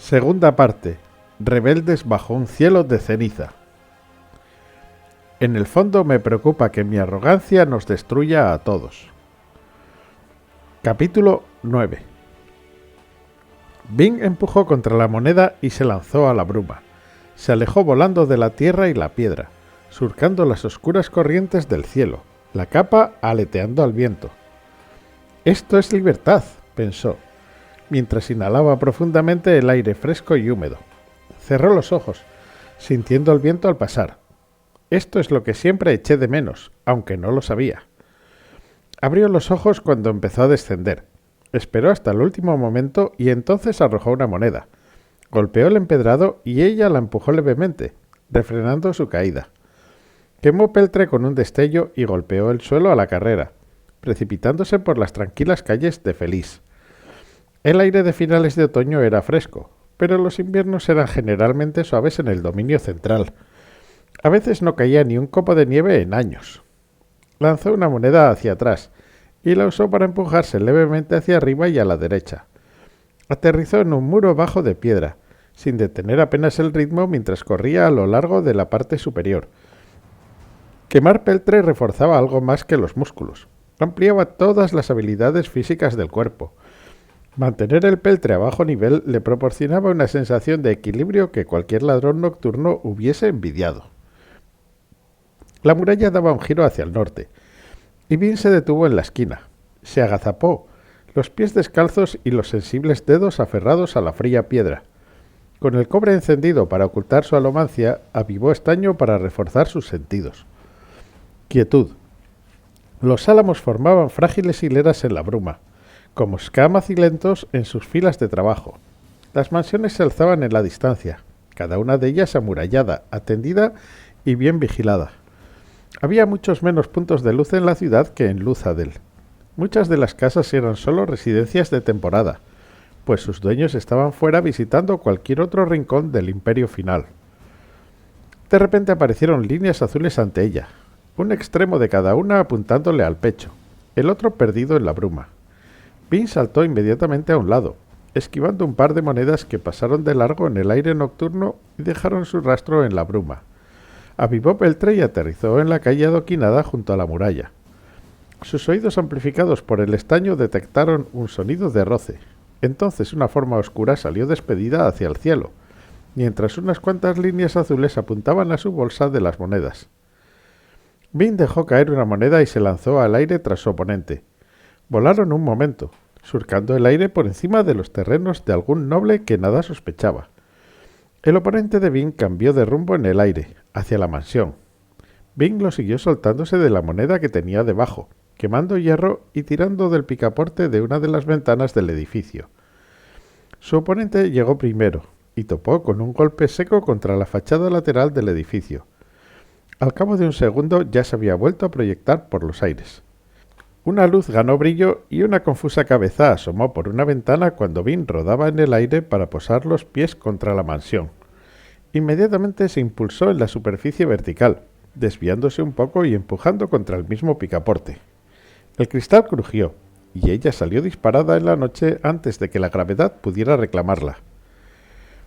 Segunda parte. Rebeldes bajo un cielo de ceniza. En el fondo me preocupa que mi arrogancia nos destruya a todos. Capítulo 9. Bing empujó contra la moneda y se lanzó a la bruma. Se alejó volando de la tierra y la piedra, surcando las oscuras corrientes del cielo, la capa aleteando al viento. Esto es libertad, pensó, mientras inhalaba profundamente el aire fresco y húmedo. Cerró los ojos, sintiendo el viento al pasar. Esto es lo que siempre eché de menos, aunque no lo sabía. Abrió los ojos cuando empezó a descender. Esperó hasta el último momento y entonces arrojó una moneda. Golpeó el empedrado y ella la empujó levemente, refrenando su caída. Quemó peltre con un destello y golpeó el suelo a la carrera, precipitándose por las tranquilas calles de Feliz. El aire de finales de otoño era fresco, pero los inviernos eran generalmente suaves en el dominio central. A veces no caía ni un copo de nieve en años. Lanzó una moneda hacia atrás y la usó para empujarse levemente hacia arriba y a la derecha. Aterrizó en un muro bajo de piedra, sin detener apenas el ritmo mientras corría a lo largo de la parte superior. Quemar peltre reforzaba algo más que los músculos. Ampliaba todas las habilidades físicas del cuerpo. Mantener el peltre a bajo nivel le proporcionaba una sensación de equilibrio que cualquier ladrón nocturno hubiese envidiado. La muralla daba un giro hacia el norte, y Bing se detuvo en la esquina. Se agazapó, los pies descalzos y los sensibles dedos aferrados a la fría piedra. Con el cobre encendido para ocultar su alomancia, avivó estaño para reforzar sus sentidos. Quietud. Los álamos formaban frágiles hileras en la bruma, como escamacilentos en sus filas de trabajo. Las mansiones se alzaban en la distancia, cada una de ellas amurallada, atendida y bien vigilada. Había muchos menos puntos de luz en la ciudad que en Luzadel. Muchas de las casas eran solo residencias de temporada, pues sus dueños estaban fuera visitando cualquier otro rincón del imperio final. De repente aparecieron líneas azules ante ella, un extremo de cada una apuntándole al pecho, el otro perdido en la bruma. Bing saltó inmediatamente a un lado, esquivando un par de monedas que pasaron de largo en el aire nocturno y dejaron su rastro en la bruma. Avivó peltre y aterrizó en la calle adoquinada junto a la muralla. Sus oídos amplificados por el estaño detectaron un sonido de roce. Entonces una forma oscura salió despedida hacia el cielo, mientras unas cuantas líneas azules apuntaban a su bolsa de las monedas. Bing dejó caer una moneda y se lanzó al aire tras su oponente. Volaron un momento, surcando el aire por encima de los terrenos de algún noble que nada sospechaba. El oponente de Bing cambió de rumbo en el aire, hacia la mansión. Bing lo siguió soltándose de la moneda que tenía debajo, quemando hierro y tirando del picaporte de una de las ventanas del edificio. Su oponente llegó primero y topó con un golpe seco contra la fachada lateral del edificio. Al cabo de un segundo ya se había vuelto a proyectar por los aires. Una luz ganó brillo y una confusa cabeza asomó por una ventana cuando Bing rodaba en el aire para posar los pies contra la mansión. Inmediatamente se impulsó en la superficie vertical, desviándose un poco y empujando contra el mismo picaporte. El cristal crujió, y ella salió disparada en la noche antes de que la gravedad pudiera reclamarla.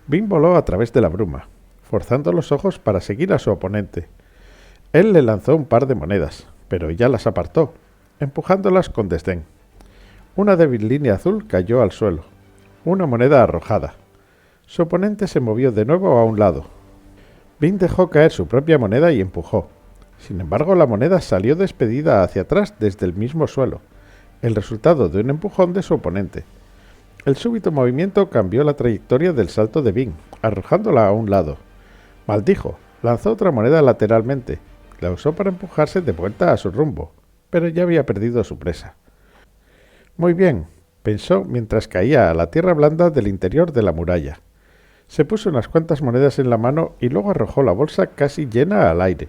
Bing voló a través de la bruma, forzando los ojos para seguir a su oponente. Él le lanzó un par de monedas, pero ella las apartó, empujándolas con desdén. Una débil línea azul cayó al suelo, una moneda arrojada. Su oponente se movió de nuevo a un lado. Bing dejó caer su propia moneda y empujó. Sin embargo, la moneda salió despedida hacia atrás desde el mismo suelo, el resultado de un empujón de su oponente. El súbito movimiento cambió la trayectoria del salto de Bing, arrojándola a un lado. Maldijo, lanzó otra moneda lateralmente. La usó para empujarse de vuelta a su rumbo, pero ya había perdido su presa. Muy bien, pensó mientras caía a la tierra blanda del interior de la muralla. Se puso unas cuantas monedas en la mano y luego arrojó la bolsa casi llena al aire,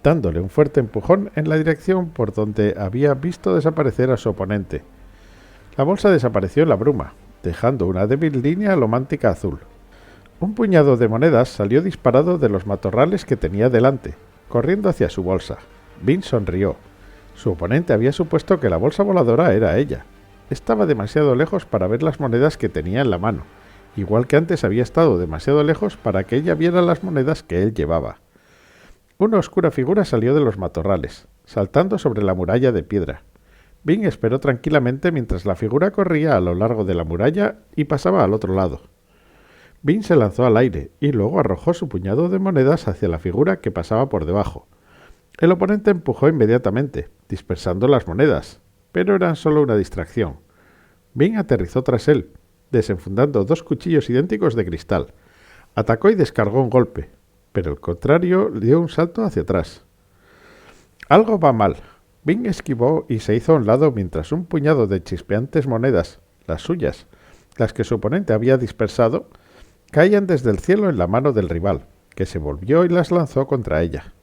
dándole un fuerte empujón en la dirección por donde había visto desaparecer a su oponente. La bolsa desapareció en la bruma, dejando una débil línea alomántica azul. Un puñado de monedas salió disparado de los matorrales que tenía delante, corriendo hacia su bolsa. Bing sonrió. Su oponente había supuesto que la bolsa voladora era ella. Estaba demasiado lejos para ver las monedas que tenía en la mano, igual que antes había estado demasiado lejos para que ella viera las monedas que él llevaba. Una oscura figura salió de los matorrales, saltando sobre la muralla de piedra. Bing esperó tranquilamente mientras la figura corría a lo largo de la muralla y pasaba al otro lado. Bing se lanzó al aire y luego arrojó su puñado de monedas hacia la figura que pasaba por debajo. El oponente empujó inmediatamente, dispersando las monedas, pero eran solo una distracción. Bing aterrizó tras él, desenfundando 2 cuchillos idénticos de cristal. Atacó y descargó un golpe, pero el contrario dio un salto hacia atrás. Algo va mal. Bing esquivó y se hizo a un lado mientras un puñado de chispeantes monedas, las suyas, las que su oponente había dispersado, caían desde el cielo en la mano del rival, que se volvió y las lanzó contra ella.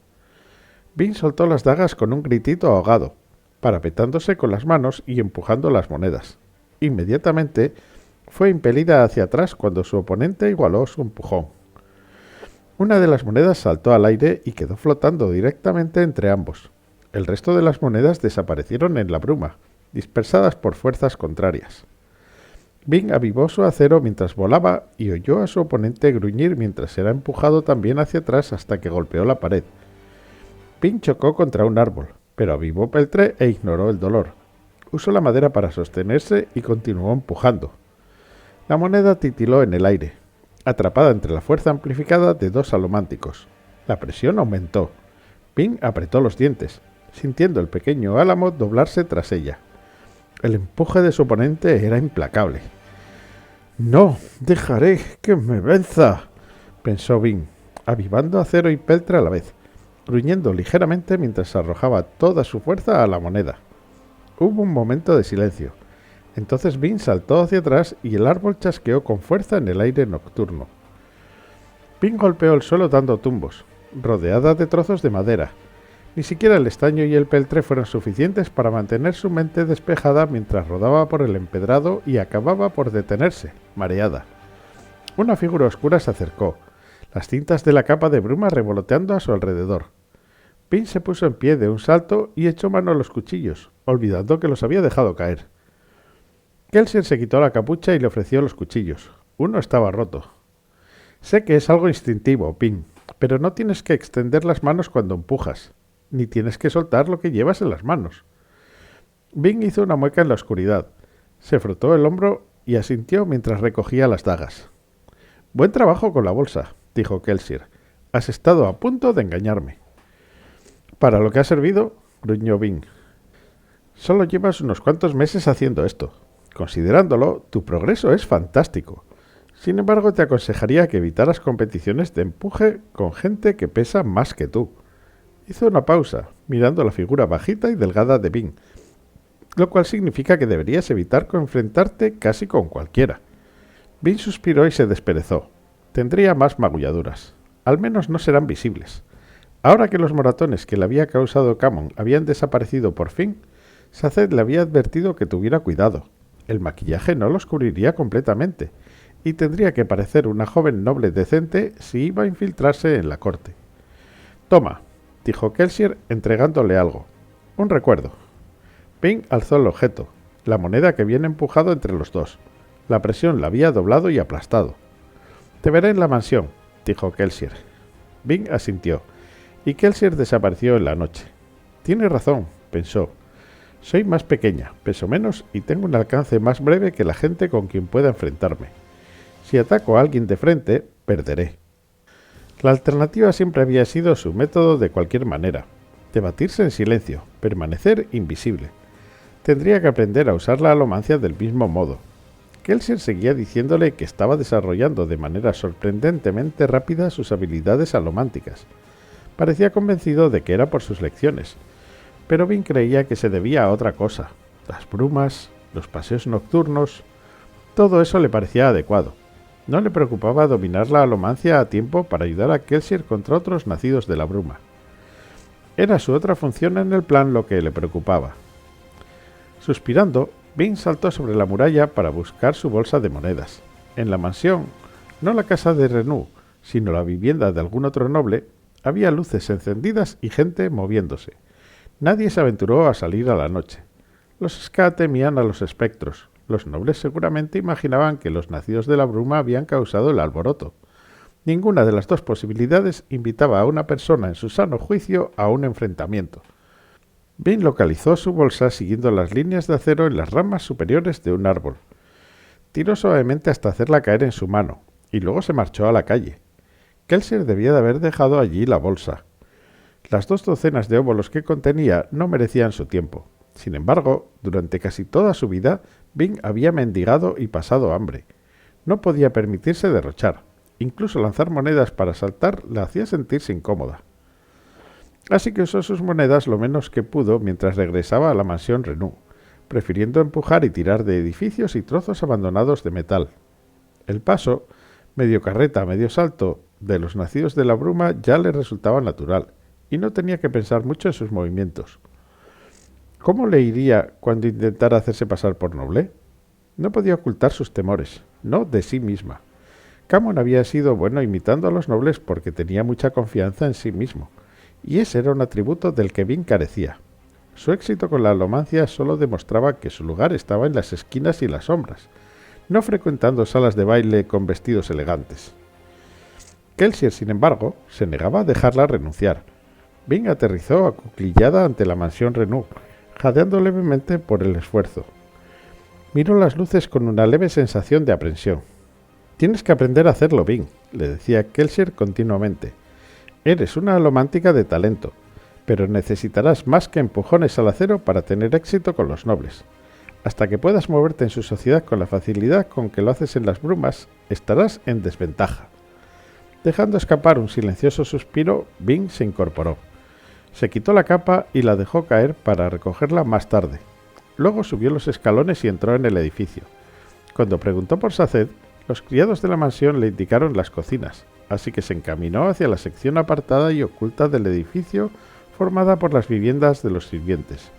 Bing soltó las dagas con un gritito ahogado, parapetándose con las manos y empujando las monedas. Inmediatamente fue impelida hacia atrás cuando su oponente igualó su empujón. Una de las monedas saltó al aire y quedó flotando directamente entre ambos. El resto de las monedas desaparecieron en la bruma, dispersadas por fuerzas contrarias. Bing avivó su acero mientras volaba y oyó a su oponente gruñir mientras era empujado también hacia atrás hasta que golpeó la pared. Bing chocó contra un árbol, pero avivó Peltre e ignoró el dolor. Usó la madera para sostenerse y continuó empujando. La moneda titiló en el aire, atrapada entre la fuerza amplificada de 2 alománticos. La presión aumentó. Bing apretó los dientes, sintiendo el pequeño álamo doblarse tras ella. El empuje de su oponente era implacable. «No dejaré que me venza», pensó Bing, avivando acero y peltre a la vez, gruñendo ligeramente mientras arrojaba toda su fuerza a la moneda. Hubo un momento de silencio. Entonces Bing saltó hacia atrás y el árbol chasqueó con fuerza en el aire nocturno. Bing golpeó el suelo dando tumbos, rodeada de trozos de madera. Ni siquiera el estaño y el peltre fueron suficientes para mantener su mente despejada mientras rodaba por el empedrado y acababa por detenerse, mareada. Una figura oscura se acercó, las cintas de la capa de bruma revoloteando a su alrededor. Bing se puso en pie de un salto y echó mano a los cuchillos, olvidando que los había dejado caer. Kelsier se quitó la capucha y le ofreció los cuchillos. Uno estaba roto. «Sé que es algo instintivo, Bing, pero no tienes que extender las manos cuando empujas, ni tienes que soltar lo que llevas en las manos». Bing hizo una mueca en la oscuridad, se frotó el hombro y asintió mientras recogía las dagas. «Buen trabajo con la bolsa», dijo Kelsier. «Has estado a punto de engañarme». «Para lo que ha servido», gruñó Bing. «Solo llevas unos cuantos meses haciendo esto. Considerándolo, tu progreso es fantástico. Sin embargo, te aconsejaría que evitaras competiciones de empuje con gente que pesa más que tú». Hizo una pausa, mirando la figura bajita y delgada de Bing, lo cual significa que deberías evitar enfrentarte casi con cualquiera. Bing suspiró y se desperezó. Tendría más magulladuras. Al menos no serán visibles. Ahora que los moratones que le había causado Camon habían desaparecido por fin, Saced le había advertido que tuviera cuidado. El maquillaje no los cubriría completamente, y tendría que parecer una joven noble decente si iba a infiltrarse en la corte. «Toma», dijo Kelsier entregándole algo. «Un recuerdo». Bing alzó el objeto, la moneda que habían empujado entre los dos. La presión la había doblado y aplastado. «Te veré en la mansión», dijo Kelsier. Bing asintió, y Kelsier desapareció en la noche. «Tiene razón», pensó. «Soy más pequeña, peso menos y tengo un alcance más breve que la gente con quien pueda enfrentarme. Si ataco a alguien de frente, perderé». La alternativa siempre había sido su método de cualquier manera: debatirse en silencio, permanecer invisible. Tendría que aprender a usar la alomancia del mismo modo. Kelsier seguía diciéndole que estaba desarrollando de manera sorprendentemente rápida sus habilidades alománticas. Parecía convencido de que era por sus lecciones, pero Bing creía que se debía a otra cosa. Las brumas, los paseos nocturnos, todo eso le parecía adecuado. No le preocupaba dominar la alomancia a tiempo para ayudar a Kelsier contra otros nacidos de la bruma. Era su otra función en el plan lo que le preocupaba. Suspirando, Bing saltó sobre la muralla para buscar su bolsa de monedas. En la mansión, no la casa de Renou, sino la vivienda de algún otro noble, había luces encendidas y gente moviéndose. Nadie se aventuró a salir a la noche. Los Ska temían a los espectros, Los nobles seguramente imaginaban que los nacidos de la bruma habían causado el alboroto. Ninguna de las dos posibilidades invitaba a una persona en su sano juicio a un enfrentamiento. Bean localizó su bolsa siguiendo las líneas de acero en las ramas superiores de un árbol. Tiró suavemente hasta hacerla caer en su mano, y luego se marchó a la calle. Kelsier debía de haber dejado allí la bolsa. Las 2 docenas de óvulos que contenía no merecían su tiempo. Sin embargo, durante casi toda su vida, Bean había mendigado y pasado hambre. No podía permitirse derrochar. Incluso lanzar monedas para saltar la hacía sentirse incómoda. Así que usó sus monedas lo menos que pudo mientras regresaba a la mansión Renaud, prefiriendo empujar y tirar de edificios y trozos abandonados de metal. El paso, medio carreta, medio salto, de los nacidos de la bruma ya le resultaba natural, y no tenía que pensar mucho en sus movimientos. ¿Cómo le iría cuando intentara hacerse pasar por noble? No podía ocultar sus temores, no de sí misma. Camon había sido bueno imitando a los nobles porque tenía mucha confianza en sí mismo, y ese era un atributo del que Bean carecía. Su éxito con la alomancia solo demostraba que su lugar estaba en las esquinas y las sombras, no frecuentando salas de baile con vestidos elegantes. Kelsier, sin embargo, se negaba a dejarla renunciar. Bean aterrizó acuclillada ante la mansión Renaud, jadeando levemente por el esfuerzo. Miró las luces con una leve sensación de aprensión. «Tienes que aprender a hacerlo, Bean», le decía Kelsier continuamente. «Eres una alomántica de talento, pero necesitarás más que empujones al acero para tener éxito con los nobles. Hasta que puedas moverte en su sociedad con la facilidad con que lo haces en las brumas, estarás en desventaja». Dejando escapar un silencioso suspiro, Bean se incorporó. Se quitó la capa y la dejó caer para recogerla más tarde. Luego subió los escalones y entró en el edificio. Cuando preguntó por Saced, los criados de la mansión le indicaron las cocinas, así que se encaminó hacia la sección apartada y oculta del edificio formada por las viviendas de los sirvientes.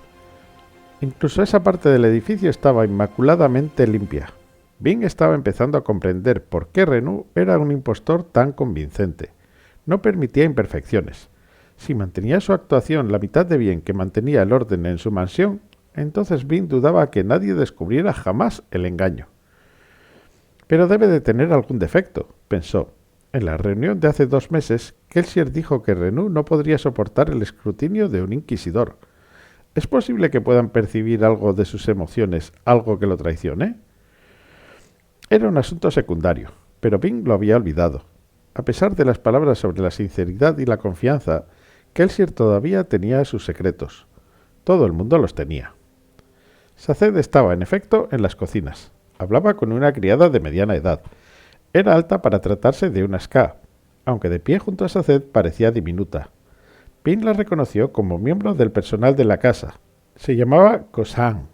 Incluso esa parte del edificio estaba inmaculadamente limpia. Bean estaba empezando a comprender por qué Renaud era un impostor tan convincente. No permitía imperfecciones. Si mantenía su actuación la mitad de bien que mantenía el orden en su mansión, entonces Bean dudaba que nadie descubriera jamás el engaño. Pero debe de tener algún defecto, pensó. En la reunión de hace 2 meses, Kelsier dijo que Renaud no podría soportar el escrutinio de un inquisidor. ¿Es posible que puedan percibir algo de sus emociones, algo que lo traicione? Era un asunto secundario, pero Bean lo había olvidado. A pesar de las palabras sobre la sinceridad y la confianza, Kelsier todavía tenía sus secretos. Todo el mundo los tenía. Saced estaba, en efecto, en las cocinas. Hablaba con una criada de mediana edad. Era alta para tratarse de una ska, aunque de pie junto a Saced parecía diminuta. Bean la reconoció como miembro del personal de la casa. Se llamaba Kosan.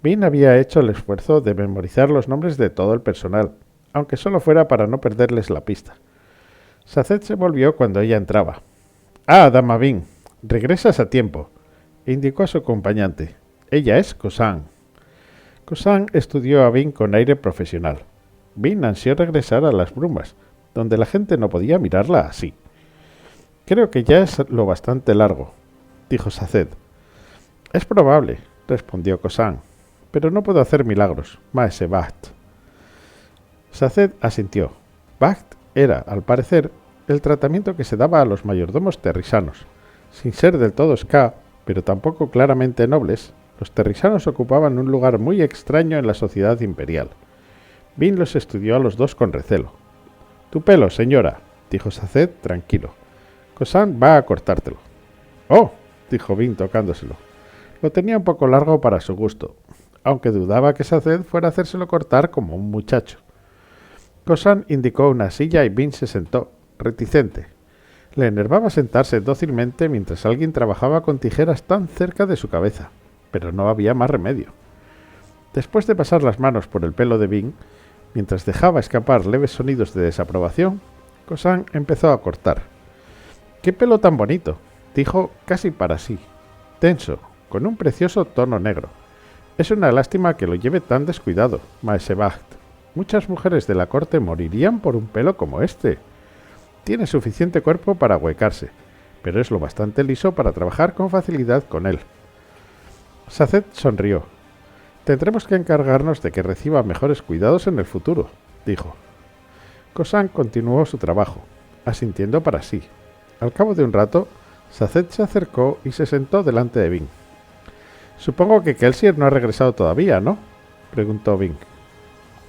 Bean había hecho el esfuerzo de memorizar los nombres de todo el personal, aunque solo fuera para no perderles la pista. Saced se volvió cuando ella entraba. «Ah, dama Bean, regresas a tiempo», indicó a su acompañante. «Ella es Kosan». Kosan estudió a Bean con aire profesional. Bean ansió regresar a las brumas, donde la gente no podía mirarla así. «Creo que ya es lo bastante largo», dijo Saced. «Es probable», respondió Kosan, «pero no puedo hacer milagros, maese Bacht». Saced asintió. Bacht era, al parecer, el tratamiento que se daba a los mayordomos terrisanos. Sin ser del todo ska, pero tampoco claramente nobles, los terrisanos ocupaban un lugar muy extraño en la sociedad imperial. Bean los estudió a los dos con recelo. «Tu pelo, señora», dijo Saced tranquilo. «Kosan va a cortártelo». «Oh», dijo Bean tocándoselo. Lo tenía un poco largo para su gusto, aunque dudaba que Saced fuera a hacérselo cortar como un muchacho. Kosan indicó una silla y Bean se sentó, reticente. Le enervaba sentarse dócilmente mientras alguien trabajaba con tijeras tan cerca de su cabeza, pero no había más remedio. Después de pasar las manos por el pelo de Bean, mientras dejaba escapar leves sonidos de desaprobación, Kosan empezó a cortar. «¡Qué pelo tan bonito!», dijo casi para sí, tenso, con un precioso tono negro. «Es una lástima que lo lleve tan descuidado, maese Bacht. Muchas mujeres de la corte morirían por un pelo como este. Tiene suficiente cuerpo para ahuecarse, pero es lo bastante liso para trabajar con facilidad con él». Saced sonrió. Tendremos que encargarnos de que reciba mejores cuidados en el futuro, dijo. Cosán continuó su trabajo, asintiendo para sí. Al cabo de un rato, Saced se acercó y se sentó delante de Bing. «Supongo que Kelsier no ha regresado todavía, ¿no?», preguntó Bing.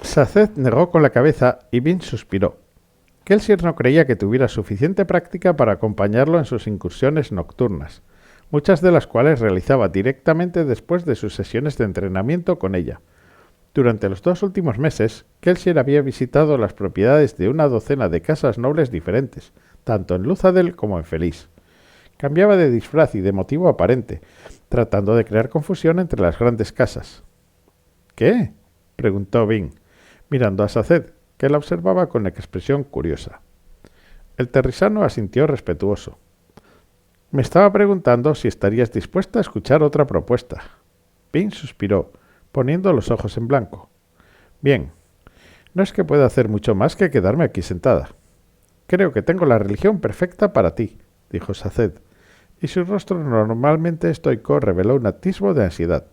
Saced negó con la cabeza y Bing suspiró. Kelsier no creía que tuviera suficiente práctica para acompañarlo en sus incursiones nocturnas, muchas de las cuales realizaba directamente después de sus sesiones de entrenamiento con ella. Durante los 2 últimos meses, Kelsier había visitado las propiedades de una docena de casas nobles diferentes, tanto en Luzadel como en Feliz. Cambiaba de disfraz y de motivo aparente, tratando de crear confusión entre las grandes casas. «¿Qué?», preguntó Bing, mirando a Saced, que la observaba con expresión curiosa. El terrisano asintió respetuoso. «Me estaba preguntando si estarías dispuesta a escuchar otra propuesta». Bing suspiró, poniendo los ojos en blanco. «Bien, no es que pueda hacer mucho más que quedarme aquí sentada. Creo que tengo la religión perfecta para ti», dijo Saced, y su rostro normalmente estoico reveló un atisbo de ansiedad.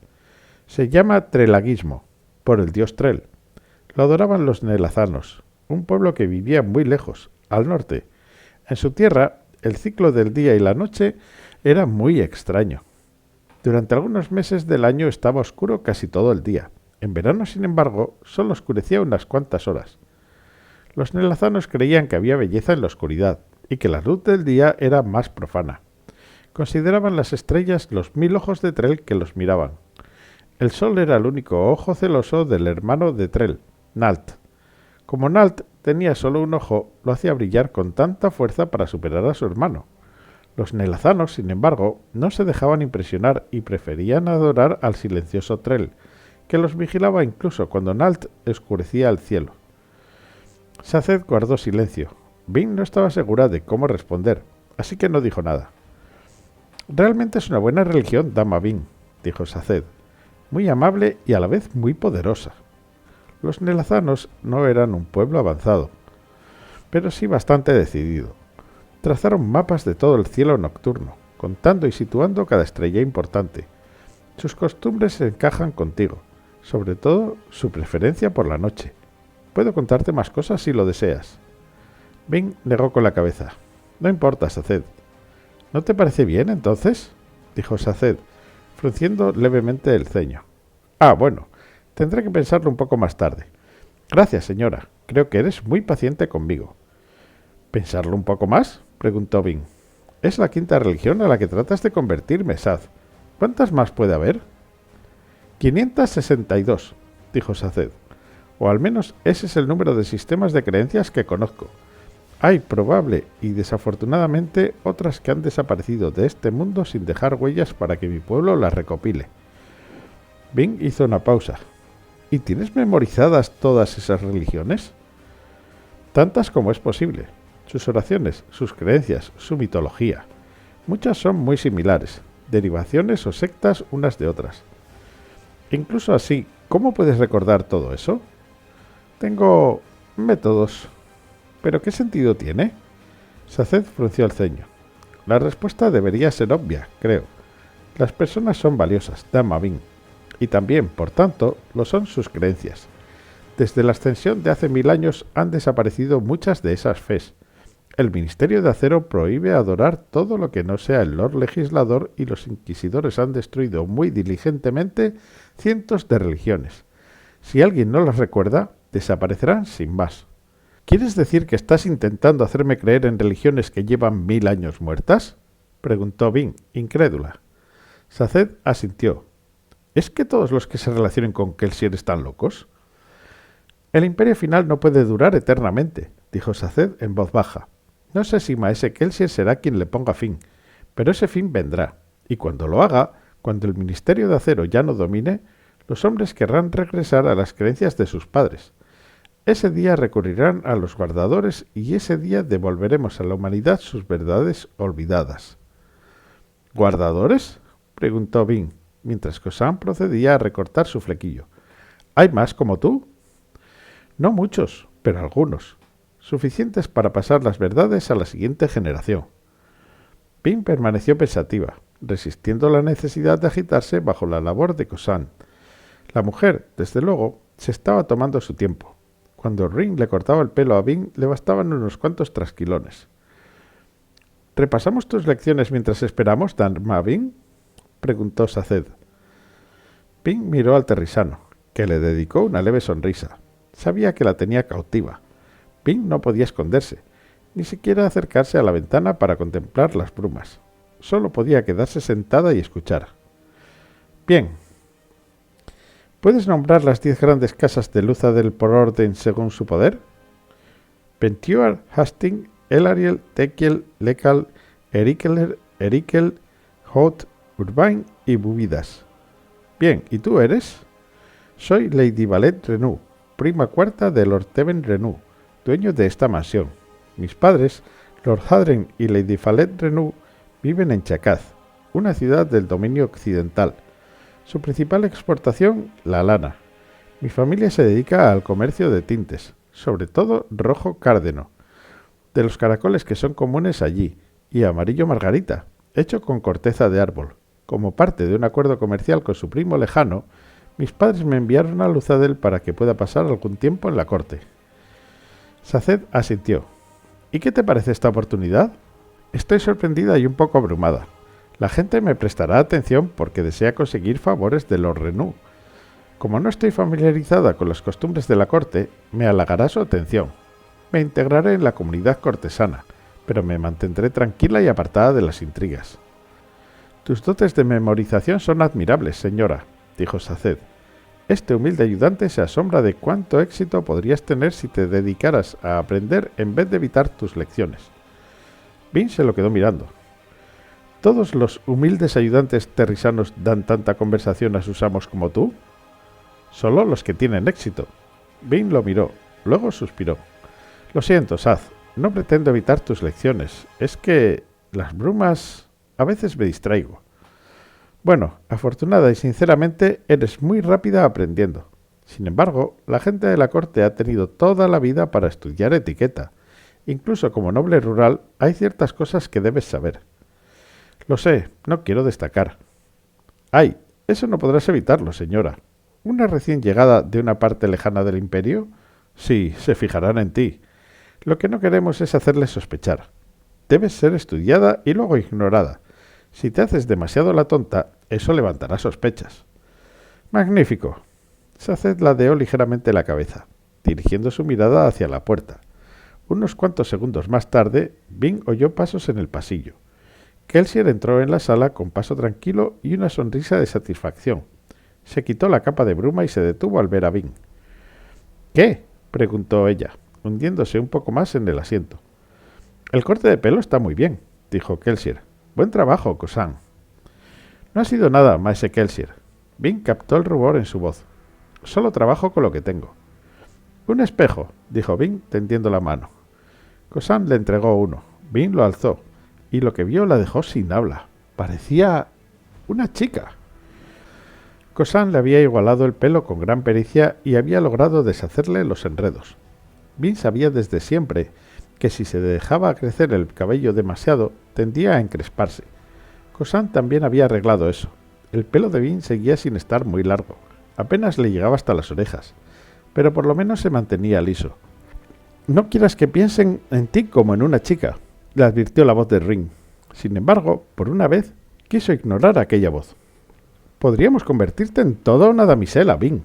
«Se llama trelaguismo, por el dios Trel. Lo adoraban los nelazanos, un pueblo que vivía muy lejos, al norte. En su tierra, el ciclo del día y la noche era muy extraño. Durante algunos meses del año estaba oscuro casi todo el día. En verano, sin embargo, solo oscurecía unas cuantas horas. Los nelazanos creían que había belleza en la oscuridad y que la luz del día era más profana. Consideraban las estrellas los 1000 ojos de Trel que los miraban. El sol era el único ojo celoso del hermano de Trel, Nalt. Como Nalt tenía solo un ojo, lo hacía brillar con tanta fuerza para superar a su hermano. Los nelazanos, sin embargo, no se dejaban impresionar y preferían adorar al silencioso Trel, que los vigilaba incluso cuando Nalt oscurecía el cielo. Saced guardó silencio. Bing no estaba segura de cómo responder, así que no dijo nada. «Realmente es una buena religión, dama Bing», dijo Saced, «muy amable y a la vez muy poderosa». Los nelazanos no eran un pueblo avanzado, pero sí bastante decidido. Trazaron mapas de todo el cielo nocturno, contando y situando cada estrella importante. Sus costumbres se encajan contigo, sobre todo su preferencia por la noche. Puedo contarte más cosas si lo deseas. Bing negó con la cabeza. «No importa, Saced». «¿No te parece bien, entonces?», dijo Saced, frunciendo levemente el ceño. «Ah, bueno, tendré que pensarlo un poco más tarde. Gracias, señora. Creo que eres muy paciente conmigo». «¿Pensarlo un poco más?», preguntó Bing. «Es la 5ª religión a la que tratas de convertirme, Saz. ¿Cuántas más puede haber?» 562, dijo Saced. «O al menos ese es el número de sistemas de creencias que conozco. Hay probable y desafortunadamente otras que han desaparecido de este mundo sin dejar huellas para que mi pueblo las recopile». Bing hizo una pausa. «¿Y tienes memorizadas todas esas religiones?» «Tantas como es posible. Sus oraciones, sus creencias, su mitología. Muchas son muy similares, derivaciones o sectas unas de otras. Incluso así, ¿cómo puedes recordar todo eso?» «Tengo métodos». «¿Pero qué sentido tiene?» Saced frunció el ceño. «La respuesta debería ser obvia, creo. Las personas son valiosas, dama Bing. Y también, por tanto, lo son sus creencias. Desde la ascensión de hace 1000 años han desaparecido muchas de esas fes. El Ministerio de Acero prohíbe adorar todo lo que no sea el Lord Legislador y los inquisidores han destruido muy diligentemente cientos de religiones. Si alguien no las recuerda, desaparecerán sin más». «¿Quieres decir que estás intentando hacerme creer en religiones que llevan 1000 años muertas?», preguntó Bing, incrédula. Saced asintió. «¿Es que todos los que se relacionen con Kelsier están locos?» «El imperio final no puede durar eternamente», dijo Saced en voz baja. «No sé si Maese Kelsier será quien le ponga fin, pero ese fin vendrá, y cuando lo haga, cuando el Ministerio de Acero ya no domine, los hombres querrán regresar a las creencias de sus padres. Ese día recurrirán a los guardadores y ese día devolveremos a la humanidad sus verdades olvidadas». «¿Guardadores?», preguntó Bing, mientras Cosán procedía a recortar su flequillo. «¿Hay más como tú?» «No muchos, pero algunos. Suficientes para pasar las verdades a la siguiente generación». Bing permaneció pensativa, resistiendo la necesidad de agitarse bajo la labor de Cosán. La mujer, desde luego, se estaba tomando su tiempo. Cuando Ring le cortaba el pelo a Bing, le bastaban unos cuantos trasquilones. ¿Repasamos tus lecciones mientras esperamos, Dharma Bing?, preguntó Saced. Bing miró al terrisano, que le dedicó una leve sonrisa. Sabía que la tenía cautiva. Bing no podía esconderse, ni siquiera acercarse a la ventana para contemplar las brumas. Solo podía quedarse sentada y escuchar. Bien. ¿Puedes nombrar las 10 grandes casas de Luthadel por orden según su poder? Pentuer, Hastings, Elariel, Tekiel, Lekal, Erikel, Hoth, Urbain y Buvidas. Bien, ¿y tú eres? Soy Lady Valet Renou, prima cuarta de Lord Teven Renou, dueño de esta mansión. Mis padres, Lord Hadren y Lady Valet Renou, viven en Chakaz, una ciudad del dominio occidental. Su principal exportación, la lana. Mi familia se dedica al comercio de tintes, sobre todo rojo cárdeno, de los caracoles que son comunes allí, y amarillo margarita, hecho con corteza de árbol. Como parte de un acuerdo comercial con su primo lejano, mis padres me enviaron a Luthadel para que pueda pasar algún tiempo en la corte. Saced asintió. ¿Y qué te parece esta oportunidad? Estoy sorprendida y un poco abrumada. La gente me prestará atención porque desea conseguir favores de Lord Renou. Como no estoy familiarizada con las costumbres de la corte, me halagará su atención. Me integraré en la comunidad cortesana, pero me mantendré tranquila y apartada de las intrigas. Tus dotes de memorización son admirables, señora, dijo Saced. Este humilde ayudante se asombra de cuánto éxito podrías tener si te dedicaras a aprender en vez de evitar tus lecciones. Bing se lo quedó mirando. ¿Todos los humildes ayudantes terrisanos dan tanta conversación a sus amos como tú? Solo los que tienen éxito. Bing lo miró, luego suspiró. Lo siento, Saz, no pretendo evitar tus lecciones. Es que las brumas... A veces me distraigo. Bueno, afortunada y sinceramente, eres muy rápida aprendiendo. Sin embargo, la gente de la corte ha tenido toda la vida para estudiar etiqueta. Incluso como noble rural, hay ciertas cosas que debes saber. Lo sé, no quiero destacar. ¡Ay! Eso no podrás evitarlo, señora. ¿Una recién llegada de una parte lejana del imperio? Sí, se fijarán en ti. Lo que no queremos es hacerles sospechar. Debes ser estudiada y luego ignorada. Si te haces demasiado la tonta, eso levantará sospechas. Magnífico. Saced ladeó ligeramente la cabeza, dirigiendo su mirada hacia la puerta. Unos cuantos segundos más tarde, Bing oyó pasos en el pasillo. Kelsier entró en la sala con paso tranquilo y una sonrisa de satisfacción. Se quitó la capa de bruma y se detuvo al ver a Bing. ¿Qué? Preguntó ella, hundiéndose un poco más en el asiento. El corte de pelo está muy bien, dijo Kelsier. Buen trabajo, Kosan. No ha sido nada, maese Kelsier. Bing captó el rubor en su voz. Solo trabajo con lo que tengo. Un espejo, dijo Bing tendiendo la mano. Kosan le entregó uno. Bing lo alzó, y lo que vio la dejó sin habla. Parecía una chica. Kosan le había igualado el pelo con gran pericia y había logrado deshacerle los enredos. Bing sabía desde siempre que si se dejaba crecer el cabello demasiado, tendía a encresparse. Kosan también había arreglado eso. El pelo de Bing seguía sin estar muy largo, apenas le llegaba hasta las orejas, pero por lo menos se mantenía liso. No quieras que piensen en ti como en una chica, le advirtió la voz de Ring. Sin embargo, por una vez, quiso ignorar aquella voz. Podríamos convertirte en toda una damisela, Bing,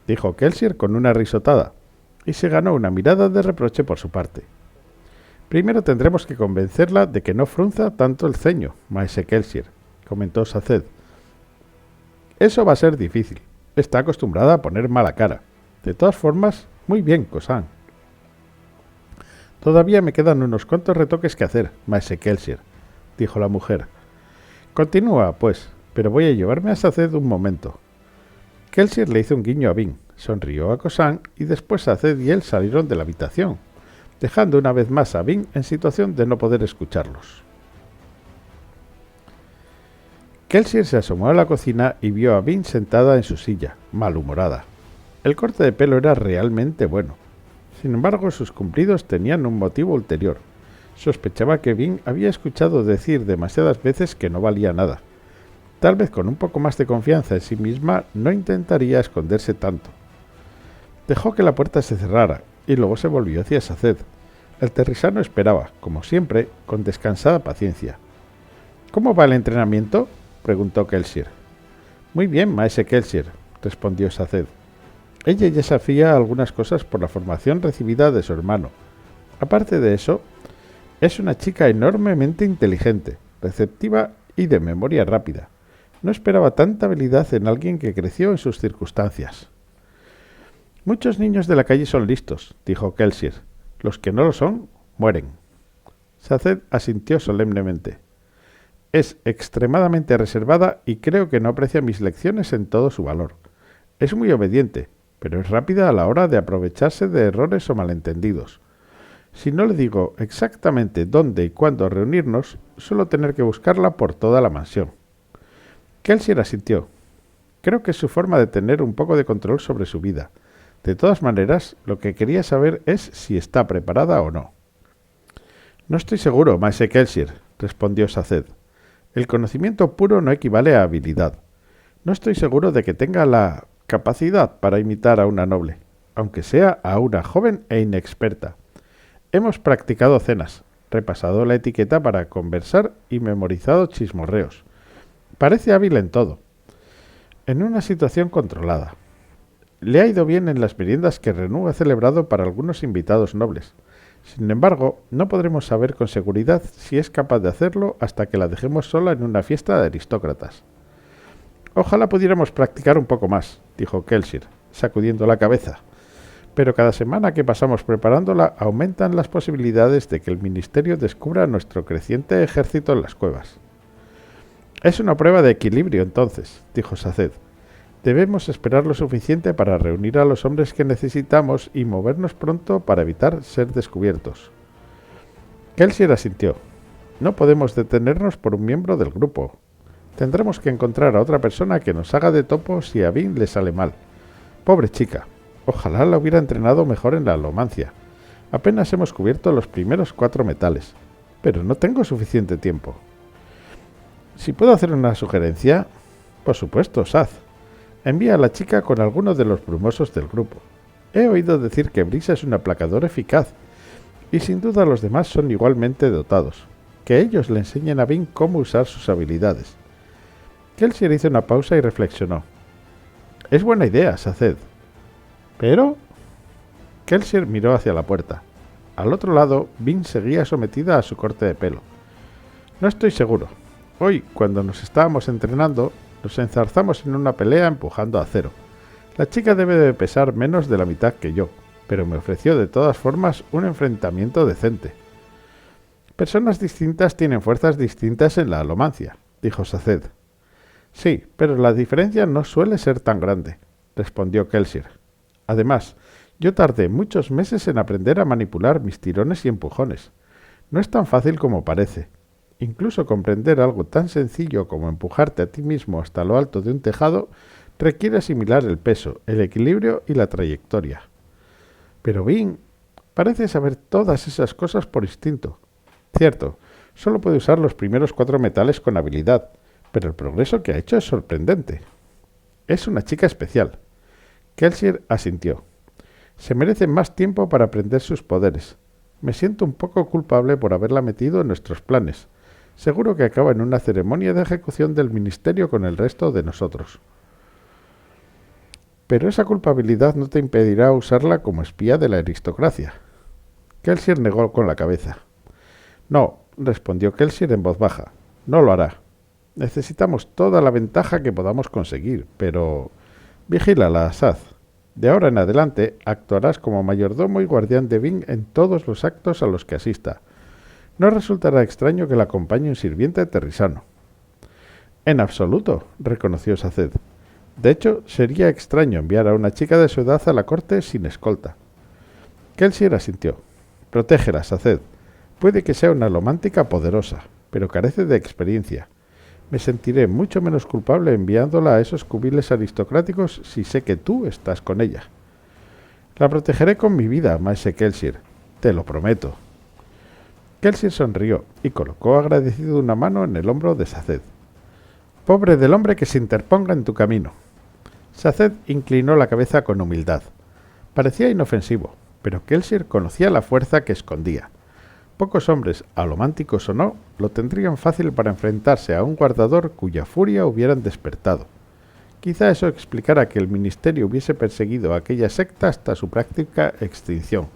dijo Kelsier con una risotada, y se ganó una mirada de reproche por su parte. Primero tendremos que convencerla de que no frunza tanto el ceño, maese Kelsier, comentó Saced. Eso va a ser difícil. Está acostumbrada a poner mala cara. De todas formas, muy bien, Kosan. Todavía me quedan unos cuantos retoques que hacer, maese Kelsier, dijo la mujer. Continúa, pues, pero voy a llevarme a Saced un momento. Kelsier le hizo un guiño a Bing, sonrió a Kosan y después Saced y él salieron de la habitación, dejando una vez más a Bing en situación de no poder escucharlos. Kelsier se asomó a la cocina y vio a Bing sentada en su silla, malhumorada. El corte de pelo era realmente bueno. Sin embargo, sus cumplidos tenían un motivo ulterior. Sospechaba que Bing había escuchado decir demasiadas veces que no valía nada. Tal vez con un poco más de confianza en sí misma no intentaría esconderse tanto. Dejó que la puerta se cerrara y luego se volvió hacia Saced. El terrisano esperaba, como siempre, con descansada paciencia. —¿Cómo va el entrenamiento? —preguntó Kelsier. —Muy bien, maese Kelsier —respondió Saced. Ella ya sabía algunas cosas por la formación recibida de su hermano. Aparte de eso, es una chica enormemente inteligente, receptiva y de memoria rápida. No esperaba tanta habilidad en alguien que creció en sus circunstancias. Muchos niños de la calle son listos, dijo Kelsier. Los que no lo son, mueren. Saced asintió solemnemente. Es extremadamente reservada y creo que no aprecia mis lecciones en todo su valor. Es muy obediente, pero es rápida a la hora de aprovecharse de errores o malentendidos. Si no le digo exactamente dónde y cuándo reunirnos, suelo tener que buscarla por toda la mansión. Kelsier asintió. Creo que es su forma de tener un poco de control sobre su vida. De todas maneras, lo que quería saber es si está preparada o no. No estoy seguro, maese Kelsier, respondió Saced. El conocimiento puro no equivale a habilidad. No estoy seguro de que tenga la capacidad para imitar a una noble, aunque sea a una joven e inexperta. Hemos practicado cenas, repasado la etiqueta para conversar y memorizado chismorreos. Parece hábil en todo. En una situación controlada. Le ha ido bien en las meriendas que Renú ha celebrado para algunos invitados nobles. Sin embargo, no podremos saber con seguridad si es capaz de hacerlo hasta que la dejemos sola en una fiesta de aristócratas. Ojalá pudiéramos practicar un poco más, dijo Kelsier, sacudiendo la cabeza. Pero cada semana que pasamos preparándola aumentan las posibilidades de que el ministerio descubra nuestro creciente ejército en las cuevas. Es una prueba de equilibrio, entonces, dijo Saced. Debemos esperar lo suficiente para reunir a los hombres que necesitamos y movernos pronto para evitar ser descubiertos. Kelsier asintió. No podemos detenernos por un miembro del grupo. Tendremos que encontrar a otra persona que nos haga de topo si a Vin le sale mal. Pobre chica. Ojalá la hubiera entrenado mejor en la alomancia. Apenas hemos cubierto los primeros 4 metales. Pero no tengo suficiente tiempo. Si puedo hacer una sugerencia... Por supuesto, Saz. Envía a la chica con alguno de los brumosos del grupo. He oído decir que Brisa es un aplacador eficaz, y sin duda los demás son igualmente dotados. Que ellos le enseñen a Vin cómo usar sus habilidades. Kelsier hizo una pausa y reflexionó. Es buena idea, Saced. Pero... Kelsier miró hacia la puerta. Al otro lado, Vin seguía sometida a su corte de pelo. No estoy seguro. Hoy, cuando nos estábamos entrenando, nos enzarzamos en una pelea empujando a Cero. La chica debe de pesar menos de la mitad que yo, pero me ofreció de todas formas un enfrentamiento decente. Personas distintas tienen fuerzas distintas en la alomancia, dijo Saced. Sí, pero la diferencia no suele ser tan grande, respondió Kelsier. Además, yo tardé muchos meses en aprender a manipular mis tirones y empujones. No es tan fácil como parece. Incluso comprender algo tan sencillo como empujarte a ti mismo hasta lo alto de un tejado requiere asimilar el peso, el equilibrio y la trayectoria. Pero Vin parece saber todas esas cosas por instinto. Cierto, solo puede usar los primeros 4 metales con habilidad, pero el progreso que ha hecho es sorprendente. Es una chica especial. Kelsier asintió. Se merece más tiempo para aprender sus poderes. Me siento un poco culpable por haberla metido en nuestros planes. Seguro que acaba en una ceremonia de ejecución del ministerio con el resto de nosotros. Pero esa culpabilidad no te impedirá usarla como espía de la aristocracia. Kelsier negó con la cabeza. No, respondió Kelsier en voz baja. No lo hará. Necesitamos toda la ventaja que podamos conseguir, pero... Vigílala, Saz. De ahora en adelante actuarás como mayordomo y guardián de Vin en todos los actos a los que asista. No resultará extraño que la acompañe un sirviente terrisano. En absoluto, reconoció Saced. De hecho, sería extraño enviar a una chica de su edad a la corte sin escolta. Kelsier asintió. Protégela, Saced. Puede que sea una alomántica poderosa, pero carece de experiencia. Me sentiré mucho menos culpable enviándola a esos cubiles aristocráticos si sé que tú estás con ella. La protegeré con mi vida, maese Kelsier. Te lo prometo. Kelsier sonrió y colocó agradecido una mano en el hombro de Saced. Pobre del hombre que se interponga en tu camino. Saced inclinó la cabeza con humildad. Parecía inofensivo, pero Kelsier conocía la fuerza que escondía. Pocos hombres, alománticos o no, lo tendrían fácil para enfrentarse a un guardador cuya furia hubieran despertado. Quizá eso explicara que el ministerio hubiese perseguido a aquella secta hasta su práctica extinción.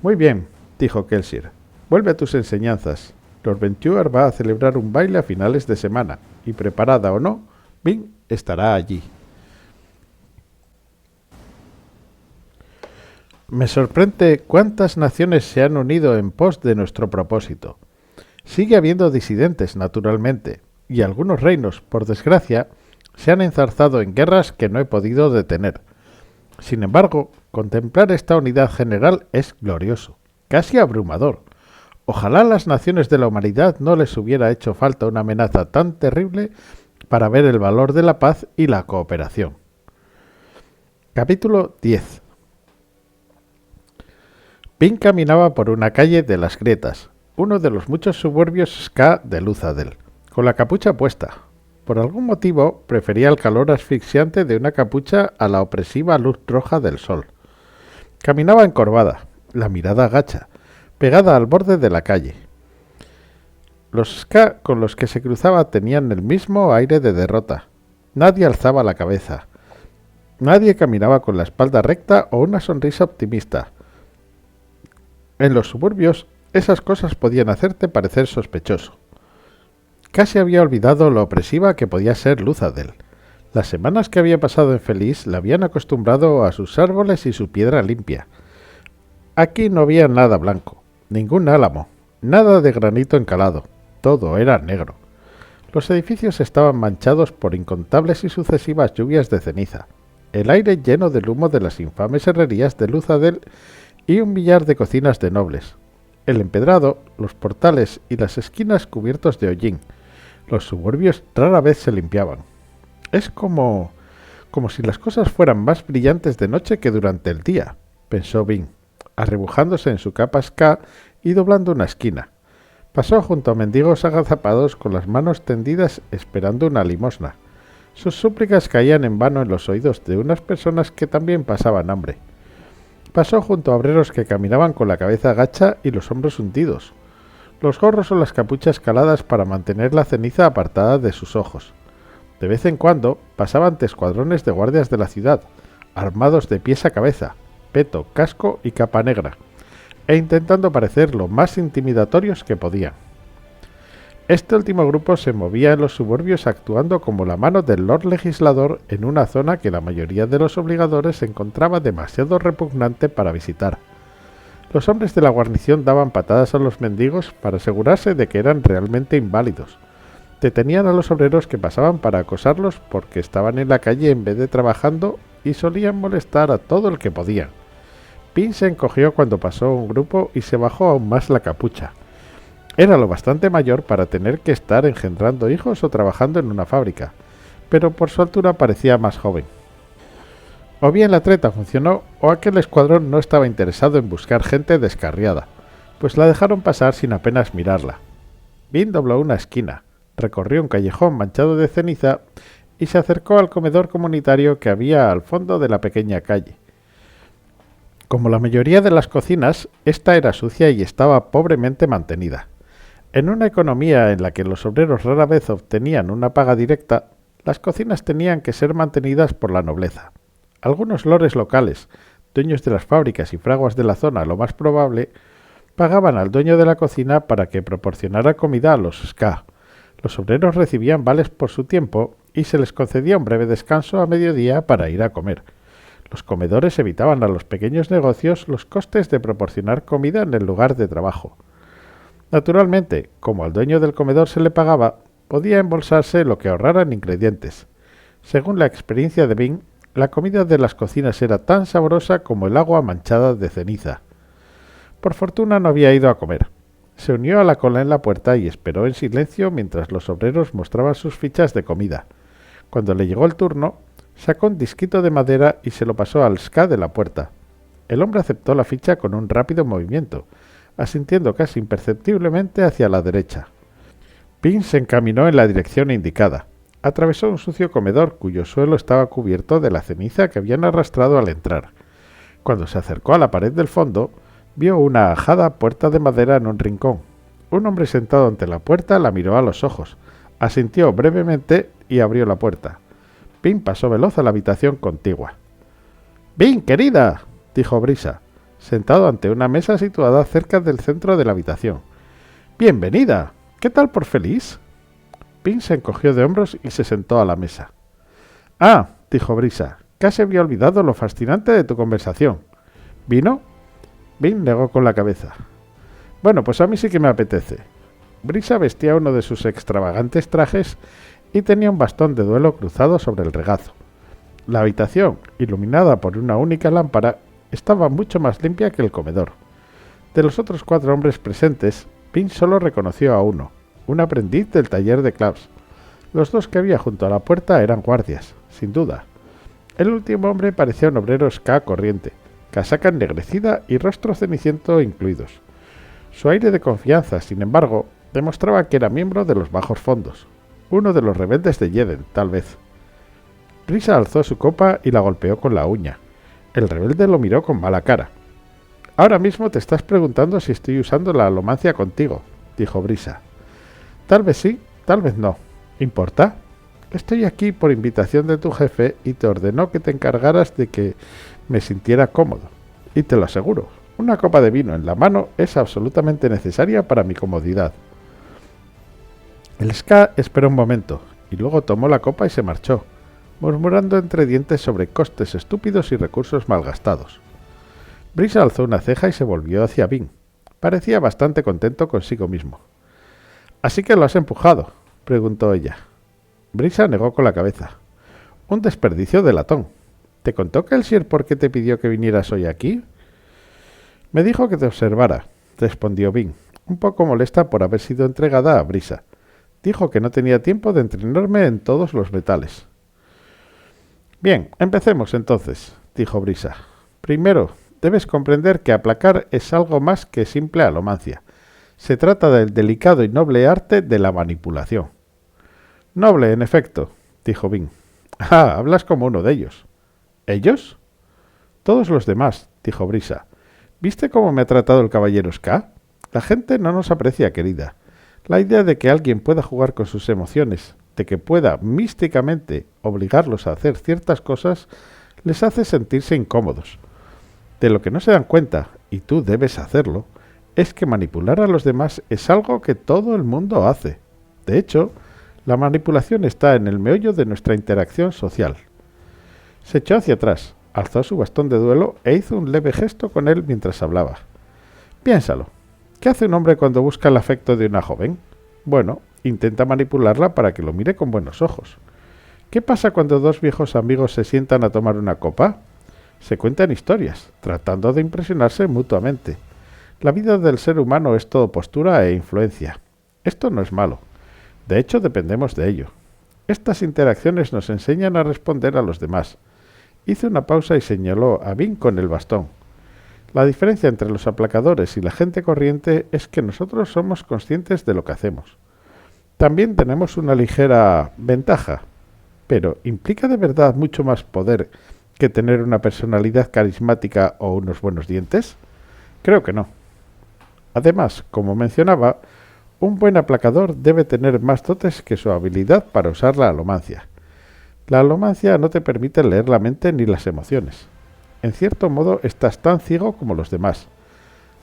Muy bien, dijo Kelsier. Vuelve a tus enseñanzas. Lord Venture va a celebrar un baile a finales de semana, y preparada o no, Bing estará allí. Me sorprende cuántas naciones se han unido en pos de nuestro propósito. Sigue habiendo disidentes, naturalmente, y algunos reinos, por desgracia, se han enzarzado en guerras que no he podido detener. Sin embargo, contemplar esta unidad general es glorioso, casi abrumador. Ojalá a las naciones de la humanidad no les hubiera hecho falta una amenaza tan terrible para ver el valor de la paz y la cooperación. Capítulo 10. Bing caminaba por una calle de las Grietas, uno de los muchos suburbios ska de Luthadel, con la capucha puesta. Por algún motivo prefería el calor asfixiante de una capucha a la opresiva luz roja del sol. Caminaba encorvada, la mirada gacha, pegada al borde de la calle. Los ska con los que se cruzaba tenían el mismo aire de derrota. Nadie alzaba la cabeza. Nadie caminaba con la espalda recta o una sonrisa optimista. En los suburbios, esas cosas podían hacerte parecer sospechoso. Casi había olvidado lo opresiva que podía ser Luthadel. Las semanas que había pasado en Feliz la habían acostumbrado a sus árboles y su piedra limpia. Aquí no había nada blanco, ningún álamo, nada de granito encalado, todo era negro. Los edificios estaban manchados por incontables y sucesivas lluvias de ceniza, el aire lleno del humo de las infames herrerías de Luthadel y un millar de cocinas de nobles. El empedrado, los portales y las esquinas cubiertos de hollín. Los suburbios rara vez se limpiaban. Es como si las cosas fueran más brillantes de noche que durante el día, pensó Bing, arrebujándose en su capa ska y doblando una esquina. Pasó junto a mendigos agazapados con las manos tendidas esperando una limosna. Sus súplicas caían en vano en los oídos de unas personas que también pasaban hambre. Pasó junto a obreros que caminaban con la cabeza gacha y los hombros hundidos, los gorros o las capuchas caladas para mantener la ceniza apartada de sus ojos. De vez en cuando pasaban ante escuadrones de guardias de la ciudad, armados de pies a cabeza, peto, casco y capa negra, e intentando parecer lo más intimidatorios que podían. Este último grupo se movía en los suburbios actuando como la mano del Lord Legislador en una zona que la mayoría de los obligadores encontraba demasiado repugnante para visitar. Los hombres de la guarnición daban patadas a los mendigos para asegurarse de que eran realmente inválidos. Detenían a los obreros que pasaban para acosarlos porque estaban en la calle en vez de trabajando y solían molestar a todo el que podían. Pin se encogió cuando pasó un grupo y se bajó aún más la capucha. Era lo bastante mayor para tener que estar engendrando hijos o trabajando en una fábrica, pero por su altura parecía más joven. O bien la treta funcionó, o aquel escuadrón no estaba interesado en buscar gente descarriada, pues la dejaron pasar sin apenas mirarla. Bing dobló una esquina, recorrió un callejón manchado de ceniza y se acercó al comedor comunitario que había al fondo de la pequeña calle. Como la mayoría de las cocinas, esta era sucia y estaba pobremente mantenida. En una economía en la que los obreros rara vez obtenían una paga directa, las cocinas tenían que ser mantenidas por la nobleza. Algunos lores locales, dueños de las fábricas y fraguas de la zona, lo más probable, pagaban al dueño de la cocina para que proporcionara comida a los ska. Los obreros recibían vales por su tiempo y se les concedía un breve descanso a mediodía para ir a comer. Los comedores evitaban a los pequeños negocios los costes de proporcionar comida en el lugar de trabajo. Naturalmente, como al dueño del comedor se le pagaba, podía embolsarse lo que ahorrara en ingredientes. Según la experiencia de Bing, la comida de las cocinas era tan sabrosa como el agua manchada de ceniza. Por fortuna no había ido a comer. Se unió a la cola en la puerta y esperó en silencio mientras los obreros mostraban sus fichas de comida. Cuando le llegó el turno, sacó un disquito de madera y se lo pasó al ska de la puerta. El hombre aceptó la ficha con un rápido movimiento, asintiendo casi imperceptiblemente hacia la derecha. Bing se encaminó en la dirección indicada. atravesó un sucio comedor cuyo suelo estaba cubierto de la ceniza que habían arrastrado al entrar. Cuando se acercó a la pared del fondo, vio una ajada puerta de madera en un rincón. Un hombre sentado ante la puerta la miró a los ojos, asintió brevemente y abrió la puerta. Pin pasó veloz a la habitación contigua. —¡Pin, querida! —dijo Brisa, sentado ante una mesa situada cerca del centro de la habitación. —¡Bienvenida! ¿Qué tal por feliz? Pin se encogió de hombros y se sentó a la mesa. —Ah —dijo Brisa—, casi había olvidado lo fascinante de tu conversación. ¿Vino? Pin negó con la cabeza. —Bueno, pues a mí sí que me apetece. Brisa vestía uno de sus extravagantes trajes y tenía un bastón de duelo cruzado sobre el regazo. La habitación, iluminada por una única lámpara, estaba mucho más limpia que el comedor. De los otros 4 hombres presentes, Pin solo reconoció a uno, un aprendiz del taller de Klaus. Los 2 que había junto a la puerta eran guardias, sin duda. El último hombre parecía un obrero ska corriente, casaca ennegrecida y rostro ceniciento incluidos. Su aire de confianza, sin embargo, demostraba que era miembro de los bajos fondos, uno de los rebeldes de Jeden, tal vez. Brisa alzó su copa y la golpeó con la uña. El rebelde lo miró con mala cara. —Ahora mismo te estás preguntando si estoy usando la alomancia contigo —dijo Brisa. —Tal vez sí, tal vez no. ¿Importa? Estoy aquí por invitación de tu jefe y te ordenó que te encargaras de que me sintiera cómodo. Y te lo aseguro, una copa de vino en la mano es absolutamente necesaria para mi comodidad. El ska esperó un momento y luego tomó la copa y se marchó, murmurando entre dientes sobre costes estúpidos y recursos malgastados. Brisa alzó una ceja y se volvió hacia Pin. Parecía bastante contento consigo mismo. —¿Así que lo has empujado? —preguntó ella. Brisa negó con la cabeza. —Un desperdicio de latón. ¿Te contó que el Sir por qué te pidió que vinieras hoy aquí? —Me dijo que te observara —respondió Pin, un poco molesta por haber sido entregada a Brisa. Dijo que no tenía tiempo de entrenarme en todos los metales. —Bien, empecemos entonces —dijo Brisa. —Primero, debes comprender que aplacar es algo más que simple alomancia. Se trata del delicado y noble arte de la manipulación. —Noble, en efecto —dijo Pin. —Ah, hablas como uno de ellos. —¿Ellos? —Todos los demás —dijo Brisa. ¿Viste cómo me ha tratado el caballero Ska? La gente no nos aprecia, querida. La idea de que alguien pueda jugar con sus emociones, de que pueda místicamente obligarlos a hacer ciertas cosas, les hace sentirse incómodos. De lo que no se dan cuenta, y tú debes hacerlo, es que manipular a los demás es algo que todo el mundo hace. De hecho, la manipulación está en el meollo de nuestra interacción social. Se echó hacia atrás, alzó su bastón de duelo e hizo un leve gesto con él mientras hablaba. Piénsalo. ¿Qué hace un hombre cuando busca el afecto de una joven? Bueno, intenta manipularla para que lo mire con buenos ojos. ¿Qué pasa cuando 2 viejos amigos se sientan a tomar una copa? Se cuentan historias, tratando de impresionarse mutuamente. La vida del ser humano es todo postura e influencia. Esto no es malo. De hecho, dependemos de ello. Estas interacciones nos enseñan a responder a los demás. Hizo una pausa y señaló a Pin con el bastón. La diferencia entre los aplacadores y la gente corriente es que nosotros somos conscientes de lo que hacemos. También tenemos una ligera ventaja, pero ¿implica de verdad mucho más poder que tener una personalidad carismática o unos buenos dientes? Creo que no. Además, como mencionaba, un buen aplacador debe tener más dotes que su habilidad para usar la alomancia. La alomancia no te permite leer la mente ni las emociones. En cierto modo, estás tan ciego como los demás.